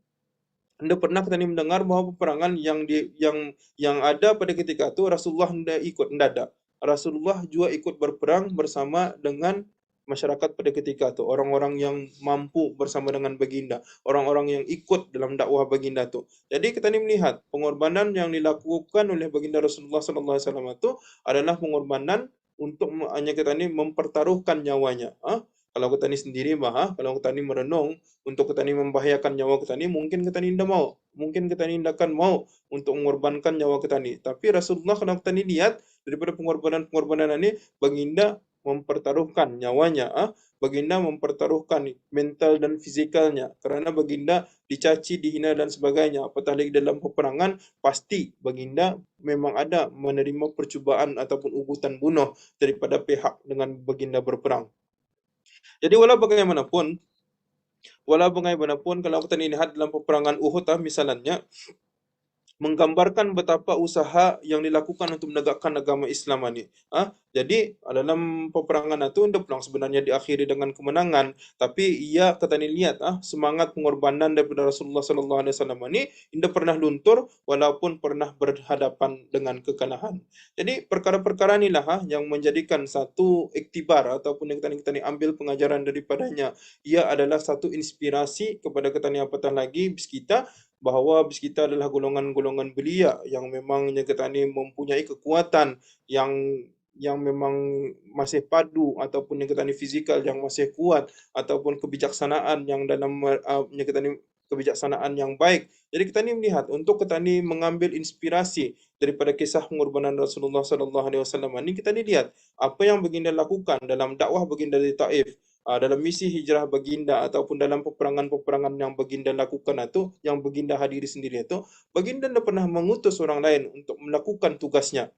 Anda pernah kita ni mendengar bahawa peperangan yang ada pada ketika itu Rasulullah tidak ikut, tidak ada. Rasulullah juga ikut berperang bersama dengan masyarakat pada ketika itu, orang-orang yang mampu bersama dengan baginda, orang-orang yang ikut dalam dakwah baginda itu. Jadi kita ni melihat pengorbanan yang dilakukan oleh baginda Rasulullah sallallahu alaihi wasallam itu adalah pengorbanan untuk hanya kita ni mempertaruhkan nyawanya. Kalau kita ni sendiri kalau kita ni merenung untuk kita ni membahayakan nyawa kita ni, mungkin kita ni tidak mau. Mungkin kita ni tidak akan mau untuk mengorbankan nyawa kita ni. Tapi Rasulullah kalau kita ni lihat daripada pengorbanan-pengorbanan ini, baginda mempertaruhkan nyawanya, baginda mempertaruhkan mental dan fizikalnya kerana baginda dicaci, dihina dan sebagainya. Apatah lagi dalam peperangan, pasti baginda memang ada menerima percubaan ataupun ugutan bunuh daripada pihak dengan baginda berperang. Jadi walau bagaimanapun kalau kita lihat dalam peperangan Uhud misalnya, menggambarkan betapa usaha yang dilakukan untuk menegakkan agama Islam ini. Jadi dalam peperangan itu perang sebenarnya diakhiri dengan kemenangan, tapi ia kita ni lihat semangat pengorbanan daripada Rasulullah sallallahu alaihi wasallam ini tidak pernah luntur walaupun pernah berhadapan dengan kekalahan. Jadi perkara-perkara inilah yang menjadikan satu iktibar ataupun yang kita ni ambil pengajaran daripadanya. Ia adalah satu inspirasi kepada kita ni apatah lagi bis kita bahawa bis kita adalah golongan-golongan belia yang memang kita ni mempunyai kekuatan yang memang masih padu ataupun yang kita ni fizikal yang masih kuat ataupun kebijaksanaan yang dalam yang kita ni kebijaksanaan yang baik. Jadi kita ni melihat untuk kita ni mengambil inspirasi daripada kisah pengorbanan Rasulullah sallallahu alaihi wasallam ini, kita ni lihat apa yang baginda lakukan dalam dakwah baginda di Taif, dalam misi hijrah baginda ataupun dalam peperangan-peperangan yang baginda lakukan itu, yang baginda hadiri sendiri itu, baginda tidak pernah mengutus orang lain untuk melakukan tugasnya.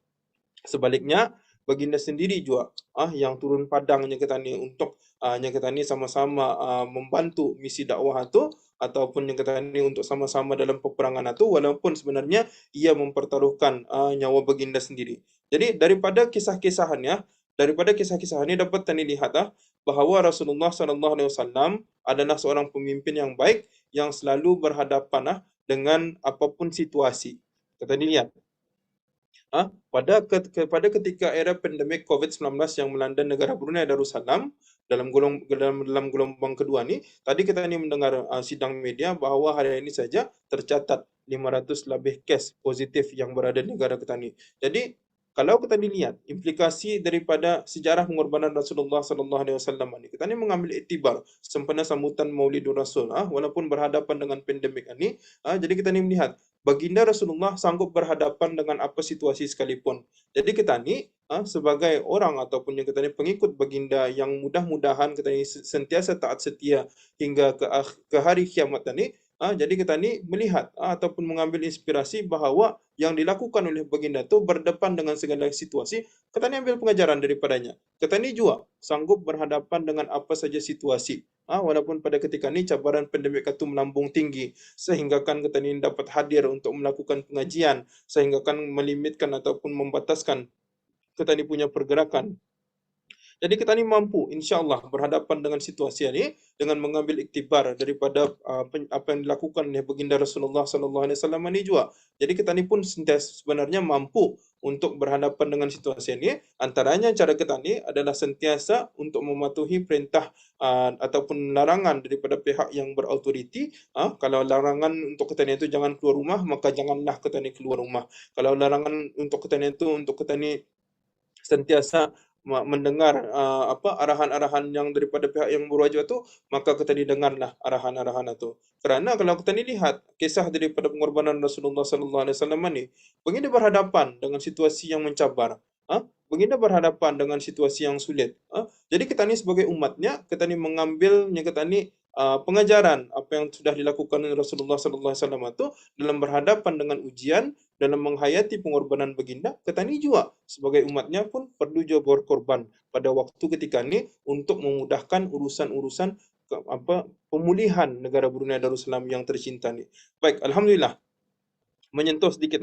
Sebaliknya, baginda sendiri juga yang turun padang yang kita ni untuk yang kita ni sama-sama membantu misi dakwah itu ataupun yang kita ni untuk sama-sama dalam peperangan itu, walaupun sebenarnya ia mempertaruhkan nyawa baginda sendiri. Jadi daripada kisah-kisahnya dapat kita lihat bahawa Rasulullah SAW adalah seorang pemimpin yang baik yang selalu berhadapan dengan apapun situasi. Kita lihat pada ketika era pandemik COVID-19 yang melanda negara Brunei Darussalam dalam gelombang kedua ni, tadi kita ni mendengar sidang media bahawa hari ini saja tercatat 500 lebih kes positif yang berada di negara kita ni. Jadi kalau kita dilihat implikasi daripada sejarah pengorbanan Rasulullah sallallahu alaihi wasallam ini, kita ni mengambil iktibar sempena sambutan Maulidur Rasul walaupun berhadapan dengan pandemik ini, jadi kita ni melihat baginda Rasulullah sanggup berhadapan dengan apa situasi sekalipun. Jadi kita ni sebagai orang ataupun yang kita ni pengikut baginda yang mudah-mudahan kita ni sentiasa taat setia hingga ke hari kiamat ini, jadi kita ni melihat ataupun mengambil inspirasi bahawa yang dilakukan oleh baginda itu berdepan dengan segala situasi, kita ni ambil pengajaran daripadanya. Kita ni juga sanggup berhadapan dengan apa saja situasi. Walaupun pada ketika ni cabaran pandemik itu melambung tinggi, sehinggakan kita ni dapat hadir untuk melakukan pengajian, sehinggakan melimitkan ataupun membataskan kita ni punya pergerakan. Jadi kita ni mampu insya-Allah berhadapan dengan situasi ini dengan mengambil iktibar daripada apa yang dilakukan oleh baginda Rasulullah sallallahu alaihi wasallam ini juga. Jadi kita ni pun sentiasa sebenarnya mampu untuk berhadapan dengan situasi ini. Antaranya cara kita ni adalah sentiasa untuk mematuhi perintah ataupun larangan daripada pihak yang berautoriti. Kalau larangan untuk kita ni itu jangan keluar rumah, maka janganlah kita ni keluar rumah. Kalau larangan untuk kita ni itu untuk kita ni sentiasa mendengar arahan-arahan yang daripada pihak yang berwajib itu, maka kita didengarlah arahan-arahan itu. Kerana kalau kita ni lihat kisah daripada pengorbanan Rasulullah sallallahu alaihi wasallam ni, baginda berhadapan dengan situasi yang mencabar. Baginda berhadapan dengan situasi yang sulit. Jadi kita ni sebagai umatnya, kita ni mengambilnya kita ni pengajaran apa yang sudah dilakukan oleh Rasulullah sallallahu alaihi wasallam itu dalam berhadapan dengan ujian, dalam menghayati pengorbanan baginda. Kita ni juga sebagai umatnya pun perlu juga berkorban pada waktu ketika ni untuk memudahkan urusan-urusan pemulihan negara Brunei Darussalam yang tercinta ni. Baik, alhamdulillah. Menyentuh sedikit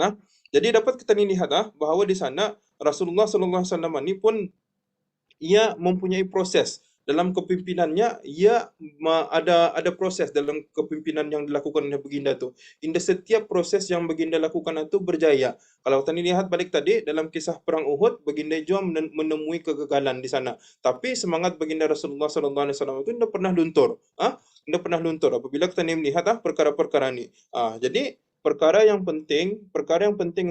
Jadi dapat kita ni lihat bahawa di sana Rasulullah sallallahu alaihi wasallam ni pun ia mempunyai proses dalam kepimpinannya. Ia ada proses dalam kepimpinan yang dilakukan oleh baginda tu. Indah setiap proses yang baginda lakukan itu berjaya. Kalau kita lihat balik tadi dalam kisah perang Uhud, baginda juga menemui kegagalan di sana. Tapi semangat baginda Rasulullah sallallahu alaihi wasallam itu tidak pernah luntur. Tidak pernah luntur apabila kita melihat perkara-perkara ni. Jadi perkara yang penting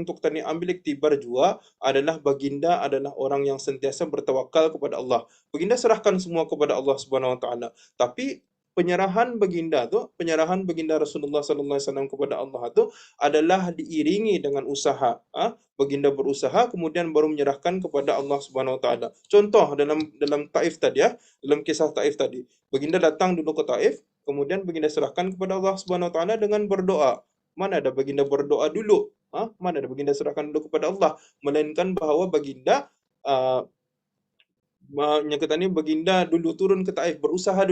untuk kita ambil iktibar juga adalah baginda adalah orang yang sentiasa bertawakal kepada Allah. Baginda serahkan semua kepada Allah Subhanahu Wa Taala. Tapi penyerahan baginda Rasulullah sallallahu alaihi wasallam kepada Allah itu adalah diiringi dengan usaha. Baginda berusaha kemudian baru menyerahkan kepada Allah Subhanahu Wa Taala. Contoh dalam Taif tadi dalam kisah Taif tadi. Baginda datang dulu ke Taif, kemudian baginda serahkan kepada Allah Subhanahu Wa Taala dengan berdoa. Mana ada baginda berdoa dulu? Mana ada baginda serahkan dulu kepada Allah? Melainkan bahawa baginda baginda dulu turun ke Taif, berusaha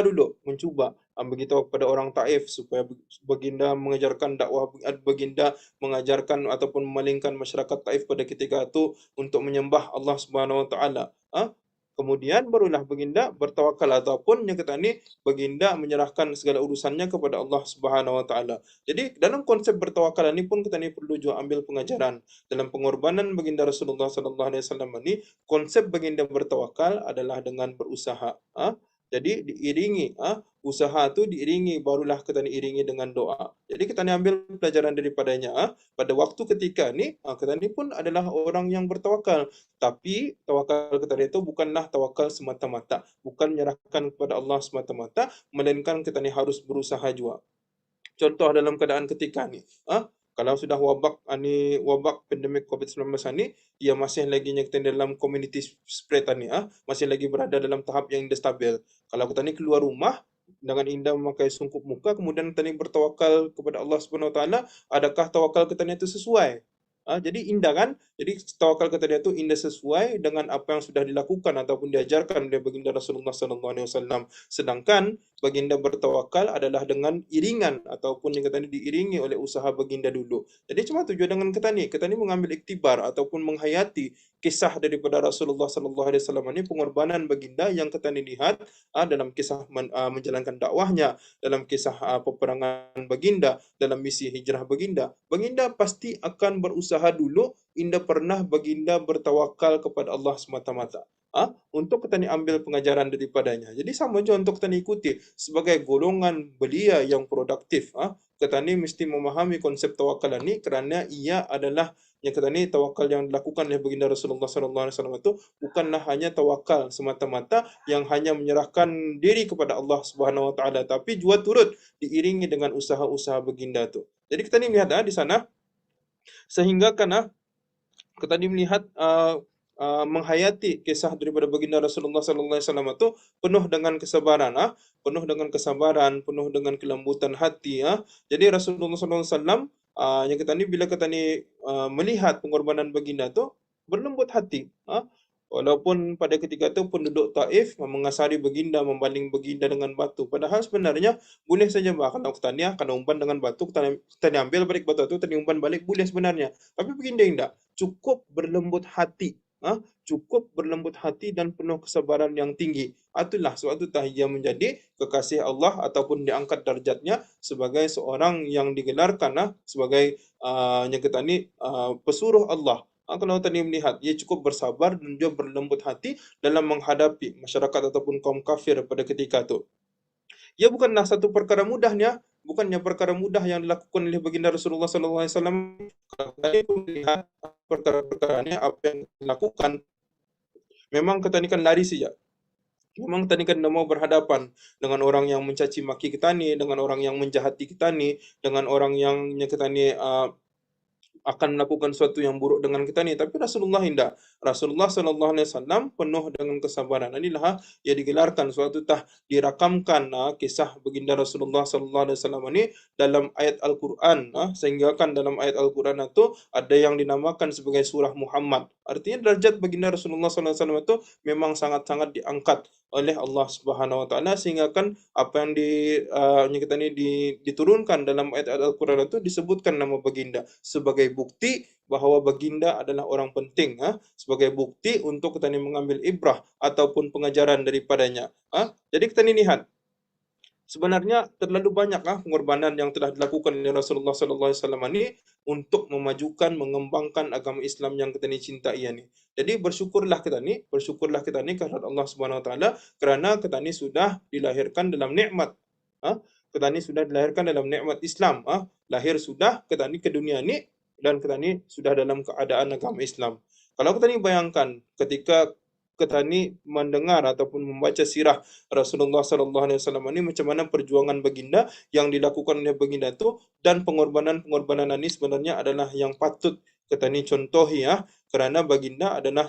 dulu mencuba beritahu kepada orang Taif supaya baginda mengajarkan dakwah, baginda mengajarkan ataupun memalingkan masyarakat Taif pada ketika itu untuk menyembah Allah Subhanahu Wa Taala. Kemudian barulah baginda bertawakal ataupun yang kata ni baginda menyerahkan segala urusannya kepada Allah Subhanahu Wa Taala. Jadi dalam konsep bertawakal ini pun kita ni perlu juga ambil pengajaran dalam pengorbanan baginda Rasulullah sallallahu alaihi wasallam ini. Konsep baginda bertawakal adalah dengan berusaha. Jadi diiringi usaha tu diiringi barulah kita ni iringi dengan doa. Jadi kita ni ambil pelajaran daripadanya. Pada waktu ketika ni kita ni pun adalah orang yang bertawakal. Tapi tawakal kita itu bukanlah tawakal semata-mata, bukan menyerahkan kepada Allah semata-mata, melainkan kita ni harus berusaha juga. Contoh dalam keadaan ketika ni, kalau sudah wabak pandemik COVID-19 ni, ia masih lagi kita dalam community spread ni, masih lagi berada dalam tahap yang stabil. Kalau kita ni keluar rumah dengan indah memakai sungkup muka, kemudian kita ni bertawakal kepada Allah Subhanahu Wa Taala, adakah tawakal kita ni itu sesuai? Jadi indah kan? Jadi tawakal kata dia tu indah sesuai dengan apa yang sudah dilakukan ataupun diajarkan oleh baginda Rasulullah sallallahu alaihi wasallam. Sedangkan baginda bertawakal adalah dengan iringan ataupun yang kata ni diiringi oleh usaha baginda dulu. Jadi cuma tujuan dengan kita ni mengambil iktibar ataupun menghayati kisah daripada Rasulullah sallallahu alaihi wasallam ini, pengorbanan baginda yang kita ni lihat dalam kisah menjalankan dakwahnya, dalam kisah peperangan baginda, dalam misi hijrah baginda. Baginda pasti akan berusaha dulu, indah pernah baginda bertawakal kepada Allah semata-mata. Untuk kita ni ambil pengajaran daripadanya. Jadi sama juga untuk kita ni ikuti sebagai golongan belia yang produktif. Kita ni mesti memahami konsep tawakal ni kerana ia adalah yang kata ni tawakal yang dilakukan oleh baginda Rasulullah sallallahu alaihi wasallam itu bukanlah hanya tawakal semata-mata yang hanya menyerahkan diri kepada Allah Subhanahu Wa Taala, tapi juga turut diiringi dengan usaha-usaha baginda tu. Jadi kita ni melihat di sana sehingga kita ni melihat menghayati kisah daripada baginda Rasulullah sallallahu alaihi wasallam itu penuh dengan kesabaran, penuh dengan kelembutan hati. Jadi Rasulullah sallallahu alaihi wasallam yang kita ni bila kita ni melihat pengorbanan baginda tu berlembut hati. Walaupun pada ketika itu penduduk Taif mengasari baginda, membaling baginda dengan batu. Padahal sebenarnya boleh saja kalau kita ni kena umpan dengan batu, kita ni ambil balik batu itu, kita ni umpan balik boleh sebenarnya. Tapi baginda tidak, cukup berlembut hati. cukup berlembut hati dan penuh kesabaran yang tinggi. Itulah sebab itu ia menjadi kekasih Allah ataupun diangkat darjatnya sebagai seorang yang digelarkan sebagai yang kita ni pesuruh Allah. Kalau tadi melihat, ia cukup bersabar dan dia berlembut hati dalam menghadapi masyarakat ataupun kaum kafir pada ketika itu. Ia bukanlah satu perkara mudahnya, bukannya perkara mudah yang dilakukan oleh baginda Rasulullah SAW. Kalau kita melihat perkara-perkaranya apa yang dilakukan, memang kita ni kan lari saja. Memang kita ni kan mau berhadapan dengan orang yang mencaci maki kita ni, dengan orang yang menjahati kita ni, dengan orang yang kita ni akan melakukan sesuatu yang buruk dengan kita ni, tapi Rasulullah tidak. Rasulullah SAW penuh dengan kesabaran. Inilah ia digelarkan suatu dirakamkan kisah baginda Rasulullah SAW ini dalam ayat Al-Quran, sehingga kan dalam ayat Al-Quran itu ada yang dinamakan sebagai surah Muhammad. Artinya derajat baginda Rasulullah SAW itu memang sangat-sangat diangkat oleh Allah Subhanahu Wa Taala, sehingga kan apa yang diturunkan dalam ayat Al-Quran itu disebutkan nama baginda sebagai bukti bahawa baginda adalah orang penting, sebagai bukti untuk kita ni mengambil ibrah ataupun pengajaran daripadanya. Jadi kita ni lihat, sebenarnya terlalu banyak pengorbanan yang telah dilakukan oleh Rasulullah SAW ini untuk memajukan, mengembangkan agama Islam yang kita ni cintai ini. Jadi bersyukurlah kita ni kehadirat Allah Subhanahu Wa Taala kerana kita ni sudah dilahirkan dalam nikmat. Kita ni sudah dilahirkan dalam nikmat Islam. Lahir sudah kita ni ke dunia ni dan kita ni sudah dalam keadaan agama Islam. Kalau kita ni bayangkan ketika kita ni mendengar ataupun membaca sirah Rasulullah SAW ini, macam mana perjuangan baginda yang dilakukan oleh baginda itu, dan pengorbanan ini sebenarnya adalah yang patut kita ni contohi, kerana baginda adalah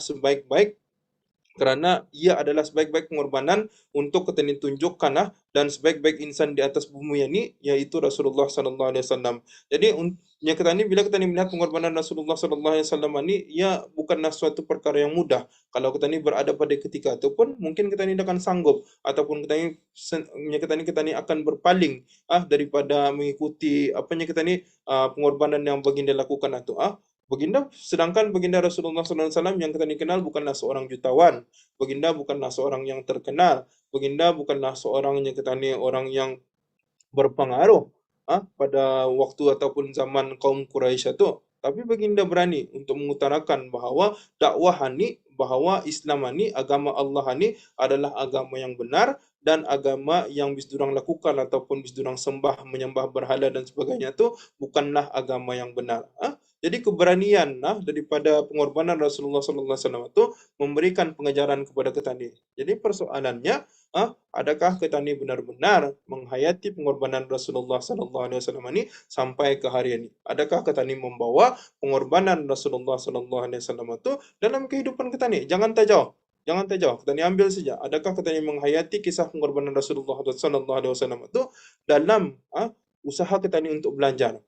ia adalah sebaik-baik pengorbanan untuk kita ni tunjukkan dan sebaik-baik insan di atas bumi ini, yaitu Rasulullah SAW. Jadi kita ni, bila kita ni melihat pengorbanan Rasulullah SAW ini, ia bukanlah suatu perkara yang mudah. Kalau kita ni berada pada ketika itu pun, mungkin kita ni akan sanggup ataupun kita ni akan berpaling daripada mengikuti kita ni pengorbanan yang baginda lakukan itu. Sedangkan baginda Rasulullah SAW yang kita ni kenal bukanlah seorang jutawan, baginda bukanlah seorang yang terkenal, baginda bukanlah seorang yang kita ni orang yang berpengaruh pada waktu ataupun zaman kaum Quraisy itu. Tapi baginda berani untuk mengutarakan bahawa dakwah ni, bahawa Islam ni, agama Allah ni adalah agama yang benar, dan agama yang bisdurang lakukan ataupun bisdurang sembah, menyembah berhala dan sebagainya itu bukanlah agama yang benar. Jadi keberanian daripada pengorbanan Rasulullah SAW itu memberikan pengajaran kepada kita ni. Jadi persoalannya, adakah kita ni benar-benar menghayati pengorbanan Rasulullah SAW ini sampai ke hari ini? Adakah kita ni membawa pengorbanan Rasulullah SAW itu dalam kehidupan kita ni? Jangan tajauh. Kita ni ambil saja. Adakah kita ni menghayati kisah pengorbanan Rasulullah SAW itu dalam usaha kita ni untuk belajar?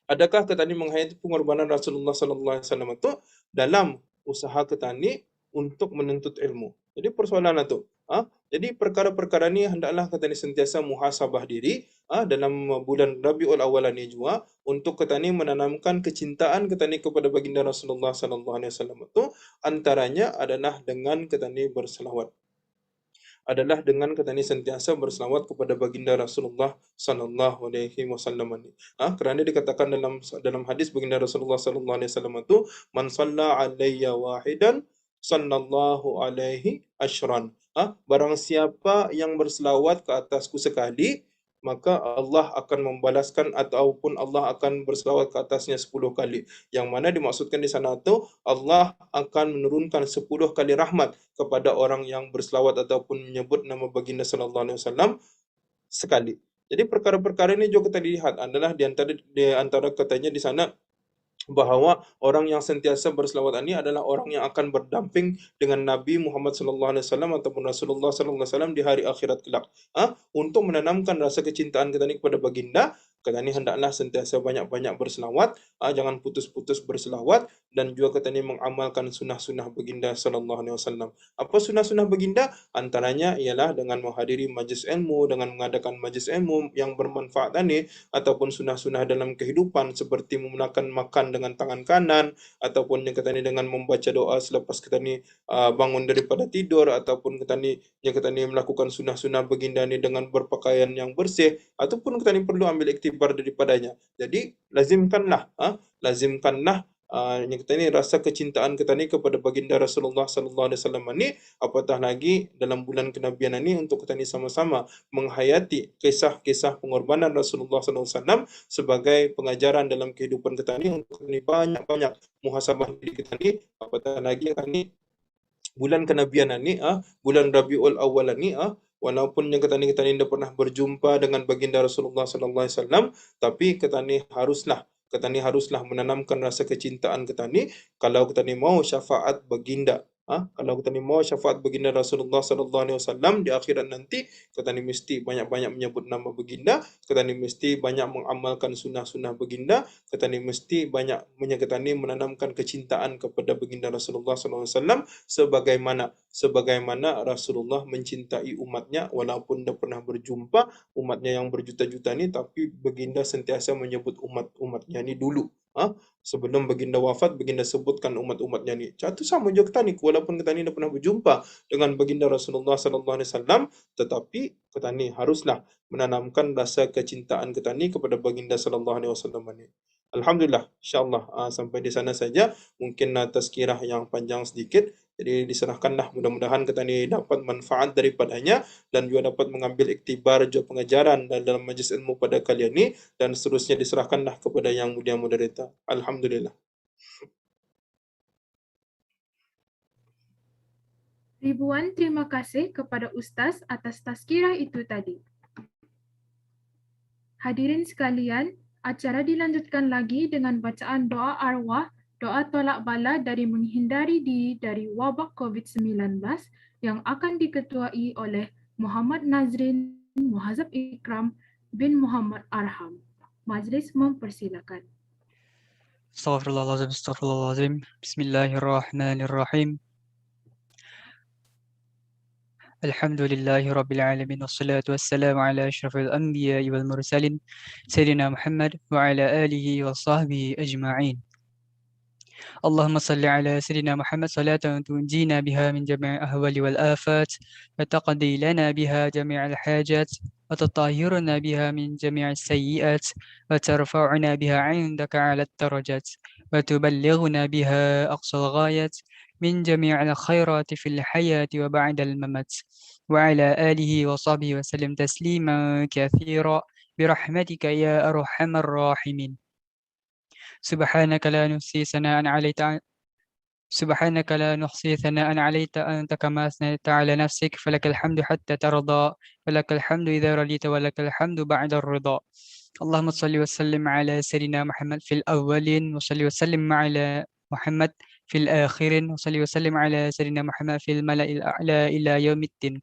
Adakah kita ni menghayati pengorbanan Rasulullah SAW itu dalam usaha kita ni untuk menuntut ilmu? Jadi persoalan itu. Jadi perkara-perkara ni hendaklah kita ni sentiasa muhasabah diri dalam bulan Rabiul Awal ni juga, untuk kita ni menanamkan kecintaan kita ni kepada baginda Rasulullah SAW itu, antaranya adalah dengan kita ni berselawat. Adalah dengan kita ni sentiasa berselawat kepada baginda Rasulullah sallallahu alaihi wasallam ni. Kerana dikatakan dalam hadis baginda Rasulullah sallallahu alaihi wasallam itu, man shalla alayya wahidan sallallahu alaihi asyran. Barang siapa yang berselawat ke atasku sekali, maka Allah akan membalaskan ataupun Allah akan berselawat ke atasnya 10 kali. Yang mana dimaksudkan di sana itu, Allah akan menurunkan 10 kali rahmat kepada orang yang berselawat ataupun menyebut nama baginda sallallahu alaihi wasallam sekali. Jadi perkara-perkara ini juga kita lihat adalah di antara katanya di sana bahawa orang yang sentiasa berselawat ini adalah orang yang akan berdamping dengan Nabi Muhammad SAW ataupun Rasulullah SAW di hari akhirat kelak. Untuk menanamkan rasa kecintaan kita ni kepada baginda, kata ni hendaklah sentiasa banyak-banyak berselawat, jangan putus-putus berselawat, dan juga kata ni mengamalkan sunnah-sunnah baginda sallallahu alaihi wasallam. Apa sunnah-sunnah baginda? Antaranya ialah dengan menghadiri majlis ilmu, dengan mengadakan majlis ilmu yang bermanfaat tadi, ataupun sunnah-sunnah dalam kehidupan seperti menggunakan makan dengan tangan kanan, ataupun yang kata ni dengan membaca doa selepas kata ni bangun daripada tidur, ataupun kata ni yang kata ni melakukan sunnah-sunnah baginda ni dengan berpakaian yang bersih, ataupun kita ni perlu ambil iktibar daripadanya. Jadi lazimkanlah yang kita ni rasa kecintaan kita ni kepada baginda Rasulullah sallallahu alaihi wasallam ni, apatah lagi dalam bulan kenabian ini untuk kita ni sama-sama menghayati kisah-kisah pengorbanan Rasulullah sallallahu alaihi wasallam sebagai pengajaran dalam kehidupan kita ni, untuk kita ni banyak-banyak muhasabah diri kita ni, apatah lagi kita ni bulan kenabian ni, bulan Rabiul Awal ni, walaupun yang kita ni tidak pernah berjumpa dengan baginda Rasulullah sallallahu alaihi wasallam, tapi kita ni haruslah menanamkan rasa kecintaan kita ni kalau kita ni mau syafaat baginda. Kalau kita ni mau syafaat baginda Rasulullah sallallahu alaihi wasallam di akhirat nanti, kita ni mesti banyak-banyak menyebut nama baginda, kita ni mesti banyak mengamalkan sunnah-sunnah baginda, kita ni mesti banyak menanamkan kecintaan kepada baginda Rasulullah sallallahu alaihi wasallam sebagaimana Rasulullah mencintai umatnya, walaupun dah pernah berjumpa umatnya yang berjuta-juta ni, tapi baginda sentiasa menyebut umat-umatnya ni dulu. Sebelum baginda wafat, baginda sebutkan umat-umatnya ni. Itu sama juga kita ni, walaupun kita ni dah pernah berjumpa dengan baginda Rasulullah sallallahu alaihi wasallam, tetapi kita ni haruslah menanamkan rasa kecintaan kita ni kepada baginda sallallahu alaihi wasallam ni. Alhamdulillah, insyaAllah sampai di sana saja. Mungkin tazkirah yang panjang sedikit, jadi diserahkanlah, mudah-mudahan kita ni dapat manfaat daripadanya dan juga dapat mengambil iktibar juga pengajaran dalam majlis ilmu pada kali ini, dan seterusnya diserahkanlah kepada yang mulia moderator. Alhamdulillah. Ribuan terima kasih kepada Ustaz atas tazkirah itu tadi. Hadirin sekalian, acara dilanjutkan lagi dengan bacaan doa arwah, doa tolak bala dari menghindari diri dari wabak COVID-19 yang akan diketuai oleh Muhammad Nazrin Muhazzab Ikram bin Muhammad Arham. Majlis mempersilakan. Astaghfirullahaladzim. Bismillahirrahmanirrahim. Alhamdulillahi Rabbil Alamin, wassalatu wassalamu ala ashrafil anbiya wal mursalin Sayyidina Muhammad wa ala alihi wa sahbihi ajma'in. Allahumma salli ala Sayyidina Muhammad salatan tunjina biha min jami'i ahwali wal afat wa taqdi lana biha jami'al hajat wa tatahhiruna biha min jami'is sayyi'at wa tarfa'una biha 'indaka 'ala ad-darajat wa tuballighuna biha aqsal ghayat من جميع الخيرات في الحياة وبعد الممات وعلى آله وصحبه وسلم تسليما كثيرا برحمتك يا أرحم الراحمين. سبحانك لا نحصي ثناء عليك أنت كما أثنيت على نفسك، فلك الحمد حتى ترضى، ولك الحمد إذا رضيت، ولك الحمد بعد الرضا. اللهم صل وسلم على سيدنا محمد في الأولين، وصل وسلم على محمد في الآخرين، وصلي وسلم على سيدنا محمد في الملأ الأعلى إلى يوم الدين.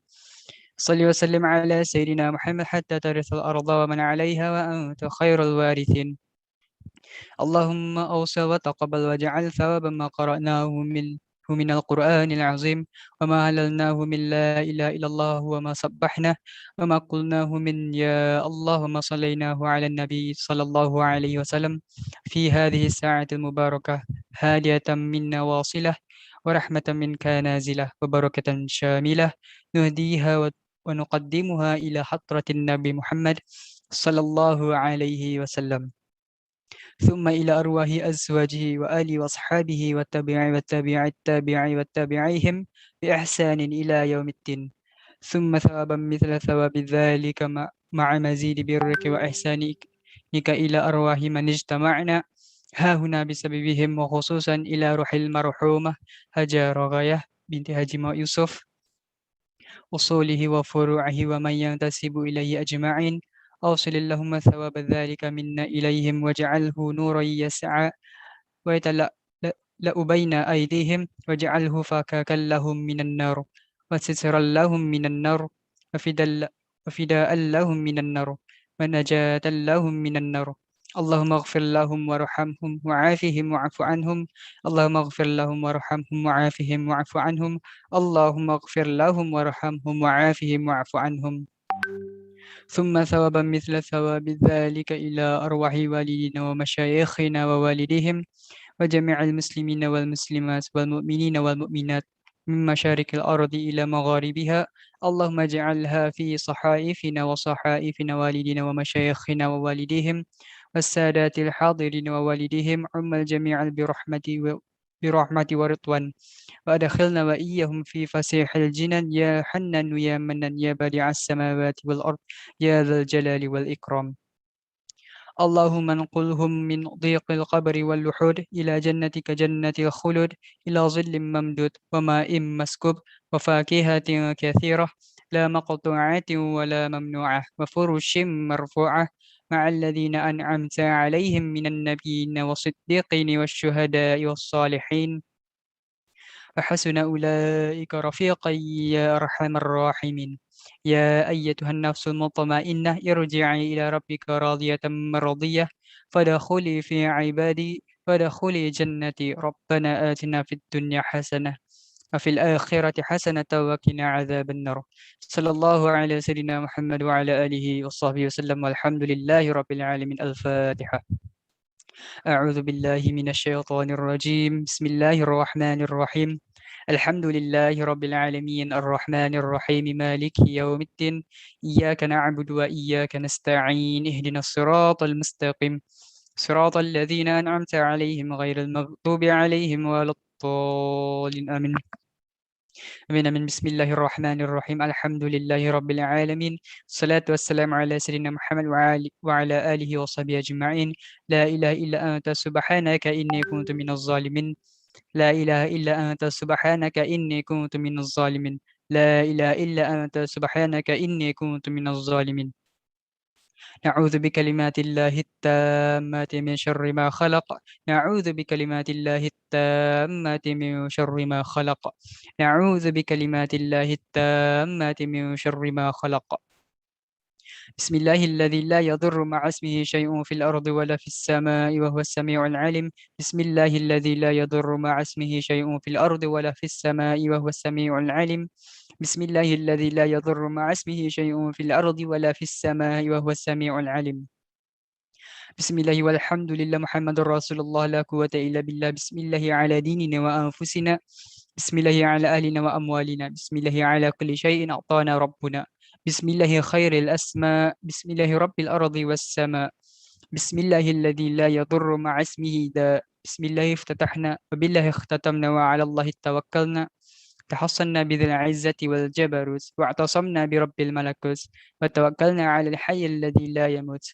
صلي وسلم على سيدنا محمد حتى ترث الأرض ومن عليها وأنت خير الوارثين. اللهم أوصى وتقبل واجعل ثواب ما قرأناه من القرآن العظيم وما هللناه من لا إله إلا الله وما سبحناه وما قلناه من يا الله وما صليناه على النبي صلى الله عليه وسلم في هذه الساعة المباركة، هادية منا واصلة ورحمة منك نازلة وبركة شاملة نهديها ونقدمها إلى حضرة النبي محمد صلى الله عليه وسلم، ثم إلى أرواح أزواجه وآله وأصحابه والتابعيهم بإحسان إلى يوم الدين، ثم ثوابا مثل ثواب ذلك مع مزيد برك وإحسانك إلى أرواح من اجتمعنا ها هنا بسببهم، وخصوصا إلى روح المرحومة هجر غاية بنت هاجم يوسف، أصوله وفروعه ومن ينتسب إليه أجمعين. أوصل اللهم ثواب ذلك منا إليهم، واجعله نورا يسعى ويتلأ بين أيديهم، واجعله فكاكا لهم من النار وسترا لهم من النار وفداء لهم من النار، ونجاة لهم من النار. اللهم اغفر لهم وارحمهم وعافهم واعف عنهم. اللهم اغفر لهم وارحمهم وعافهم واعف عنهم. اللهم اغفر لهم وارحمهم وعافهم واعف عنهم. ثم ثوابا مثل ثواب ذلك إلى أرواح والدينا ومشايخنا ووالديهم وجميع المسلمين والمسلمات والمؤمنين والمؤمنات من مشارق الأرض إلى مغاربها. اللهم اجعلها في صحائفنا وصحائف والدينا ومشايخنا ووالديهم والسادات الحاضرين ووالديهم عم الجميع برحمة ورضوان، وأدخلنا وإياهم في فسيح الجنان يا حنان يا منان يا بديع السماوات والأرض يا ذا الجلال والإكرام. اللهم انقلهم من ضيق القبر واللحود إلى جنتك جنة الخلود، إلى ظل ممدود وماء مسكوب وفاكهة كثيرة لا مقطوعة ولا ممنوعة وفرش مرفوعة مع الذين أنعمت عليهم من النبيين والصديقين والشهداء والصالحين وحسن أولئك رفيقا يا أرحم الراحمين. يا أيتها النفس المطمئنة ارجعي إلى ربك راضية مرضية فادخلي في عبادي فادخلي جنتي. ربنا آتنا في الدنيا حسنة وفي الآخرة حسنة وقنا عذاب النار. صلى الله على سيدنا محمد وعلى آله وصحبه وسلم والحمد لله رب العالمين. الفاتحة. أعوذ بالله من الشيطان الرجيم. بسم الله الرحمن الرحيم. الحمد لله رب العالمين الرحمن الرحيم مالك يوم الدين إياك نعبد وإياك نستعين اهدنا الصراط المستقيم صراط الذين أنعمت عليهم غير المغضوب عليهم ولا الضالين آمين. من بسم الله الرحمن الرحيم. الحمد لله رب العالمين الصلاة والسلام على سيدنا محمد وعلى آله وصحبه أجمعين. لا إله إلا أنت سبحانك إني كنت من الظالمين. لا إله إلا أنت سبحانك إني كنت من الظالمين. لا إله إلا أنت سبحانك إني كنت من الظالمين. نعوذ بكلمات الله التامات من شر ما خلق. نعوذ بكلمات الله التامات من شر ما خلق. نعوذ بكلمات الله التامات من شر ما خلق. بسم الله الذي لا يضر مع اسمه شيء في الأرض ولا في السماء وهو السميع العليم. بسم الله الذي لا يضر مع اسمه شيء في الأرض ولا في السماء وهو السميع العليم. بسم الله الذي لا يضر مع اسمه شيء في الأرض ولا في السماء وهو السميع العليم. بسم الله والحمد لله محمد رسول الله لا قوة إلا بالله. بسم الله على ديننا وأنفسنا. بسم الله على أهلنا وأموالنا. بسم الله على كل شيء أعطانا ربنا. بسم الله خير الأسماء. بسم الله رب الأرض والسماء. بسم الله الذي لا يضر مع اسمه داء. بسم الله افتتحنا وبالله اختتمنا وعلى الله توكلنا. تحصنا بذي العزة والجبروت واعتصمنا برب الملكوت وتوكلنا على الحي الذي لا يموت.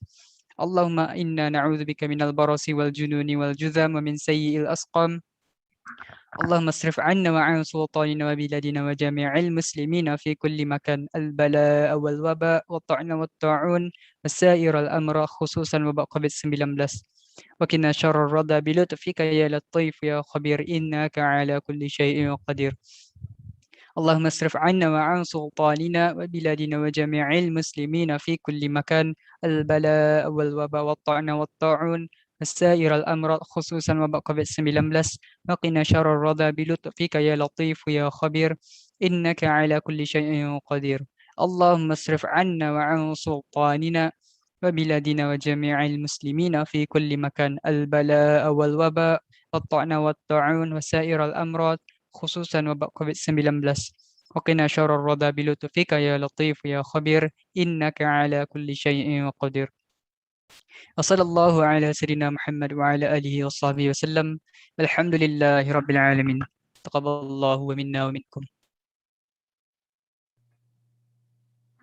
اللهم إنا نعوذ بك من البرص والجنون والجذام ومن سيء الأسقام. اللهم اصرف عنا وعن سلطاننا وبلادنا وجميع المسلمين في كل مكان البلاء والوباء والطعن والطاعون وسائر الأمر خصوصا وباء قبس بلملس. وكنا شر الردى بلطفك يا لطيف يا خبير إنك على كل شيء قدير. اللهم اصرف عنا وعن سلطاننا وبلادنا وجميع المسلمين في كل مكان البلاء والوباء والطعن والطاعون السائر الأمراض خصوصا وبقى باسم لملس. وقنا شر الرضا بلطفك يا لطيف يا خبير إنك على كل شيء قدير. اللهم اصرف عنا وعن سلطاننا وبلادنا وجميع المسلمين في كل مكان البلاء والوباء والطعن والطاعون وسائر الأمراض خصوصا وباء COVID-19. وقنا شر الرضا بلطفك يا لطيف يا خبير إنك على كل شيء قدير. وصلى الله على سيدنا محمد وعلى آله وصحبه وسلم والحمد لله رب العالمين. تقبل الله منا ومنكم.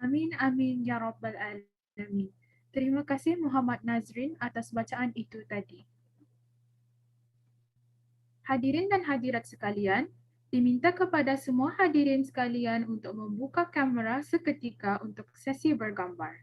Amin amin ya rabbal alamin. Terima kasih Muhammad Nazrin atas bacaan itu tadi. Hadirin dan hadirat sekalian, diminta kepada semua hadirin sekalian untuk membuka kamera seketika untuk sesi bergambar.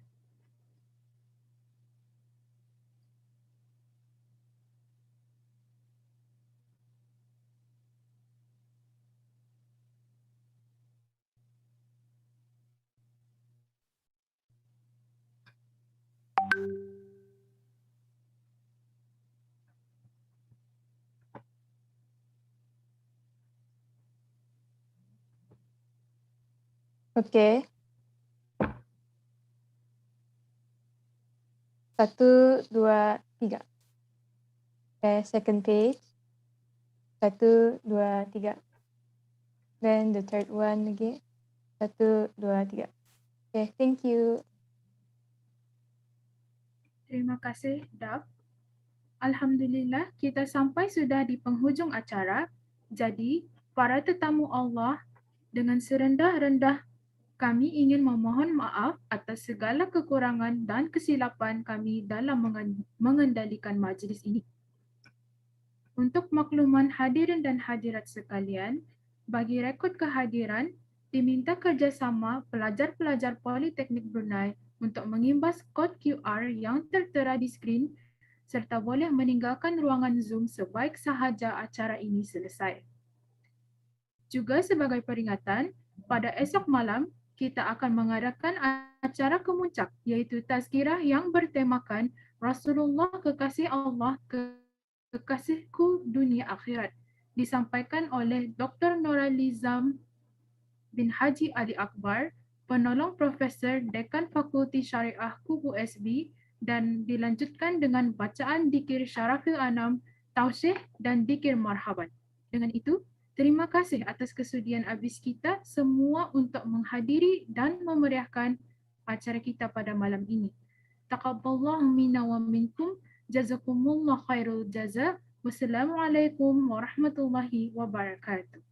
Okey. 1, 2, 3. Okay, second page. 1, 2, 3. Then the third one lagi. 1, 2, 3. Okay, thank you. Terima kasih, Daf. Alhamdulillah, kita sampai sudah di penghujung acara. Jadi, para tetamu Allah, dengan serendah-rendah kami ingin memohon maaf atas segala kekurangan dan kesilapan kami dalam mengendalikan majlis ini. Untuk makluman hadirin dan hadirat sekalian, bagi rekod kehadiran, diminta kerjasama pelajar-pelajar Politeknik Brunei untuk mengimbas kod QR yang tertera di skrin serta boleh meninggalkan ruangan Zoom sebaik sahaja acara ini selesai. Juga sebagai peringatan, pada esok malam, kita akan mengadakan acara kemuncak iaitu tazkirah yang bertemakan Rasulullah Kekasih Allah, Kekasihku Dunia Akhirat, disampaikan oleh Dr. Nuralizam bin Haji Ali Akbar, penolong Profesor Dekan Fakulti Syariah Kubu SB, dan dilanjutkan dengan bacaan dikir Syarafil Anam, Tausyih dan dikir Marhaban. Dengan itu, terima kasih atas kesudian abis kita semua untuk menghadiri dan memeriahkan acara kita pada malam ini. Taqabbalallahu minna wa minkum, jazakumullah khairul jaza. Wassalamualaikum warahmatullahi wabarakatuh.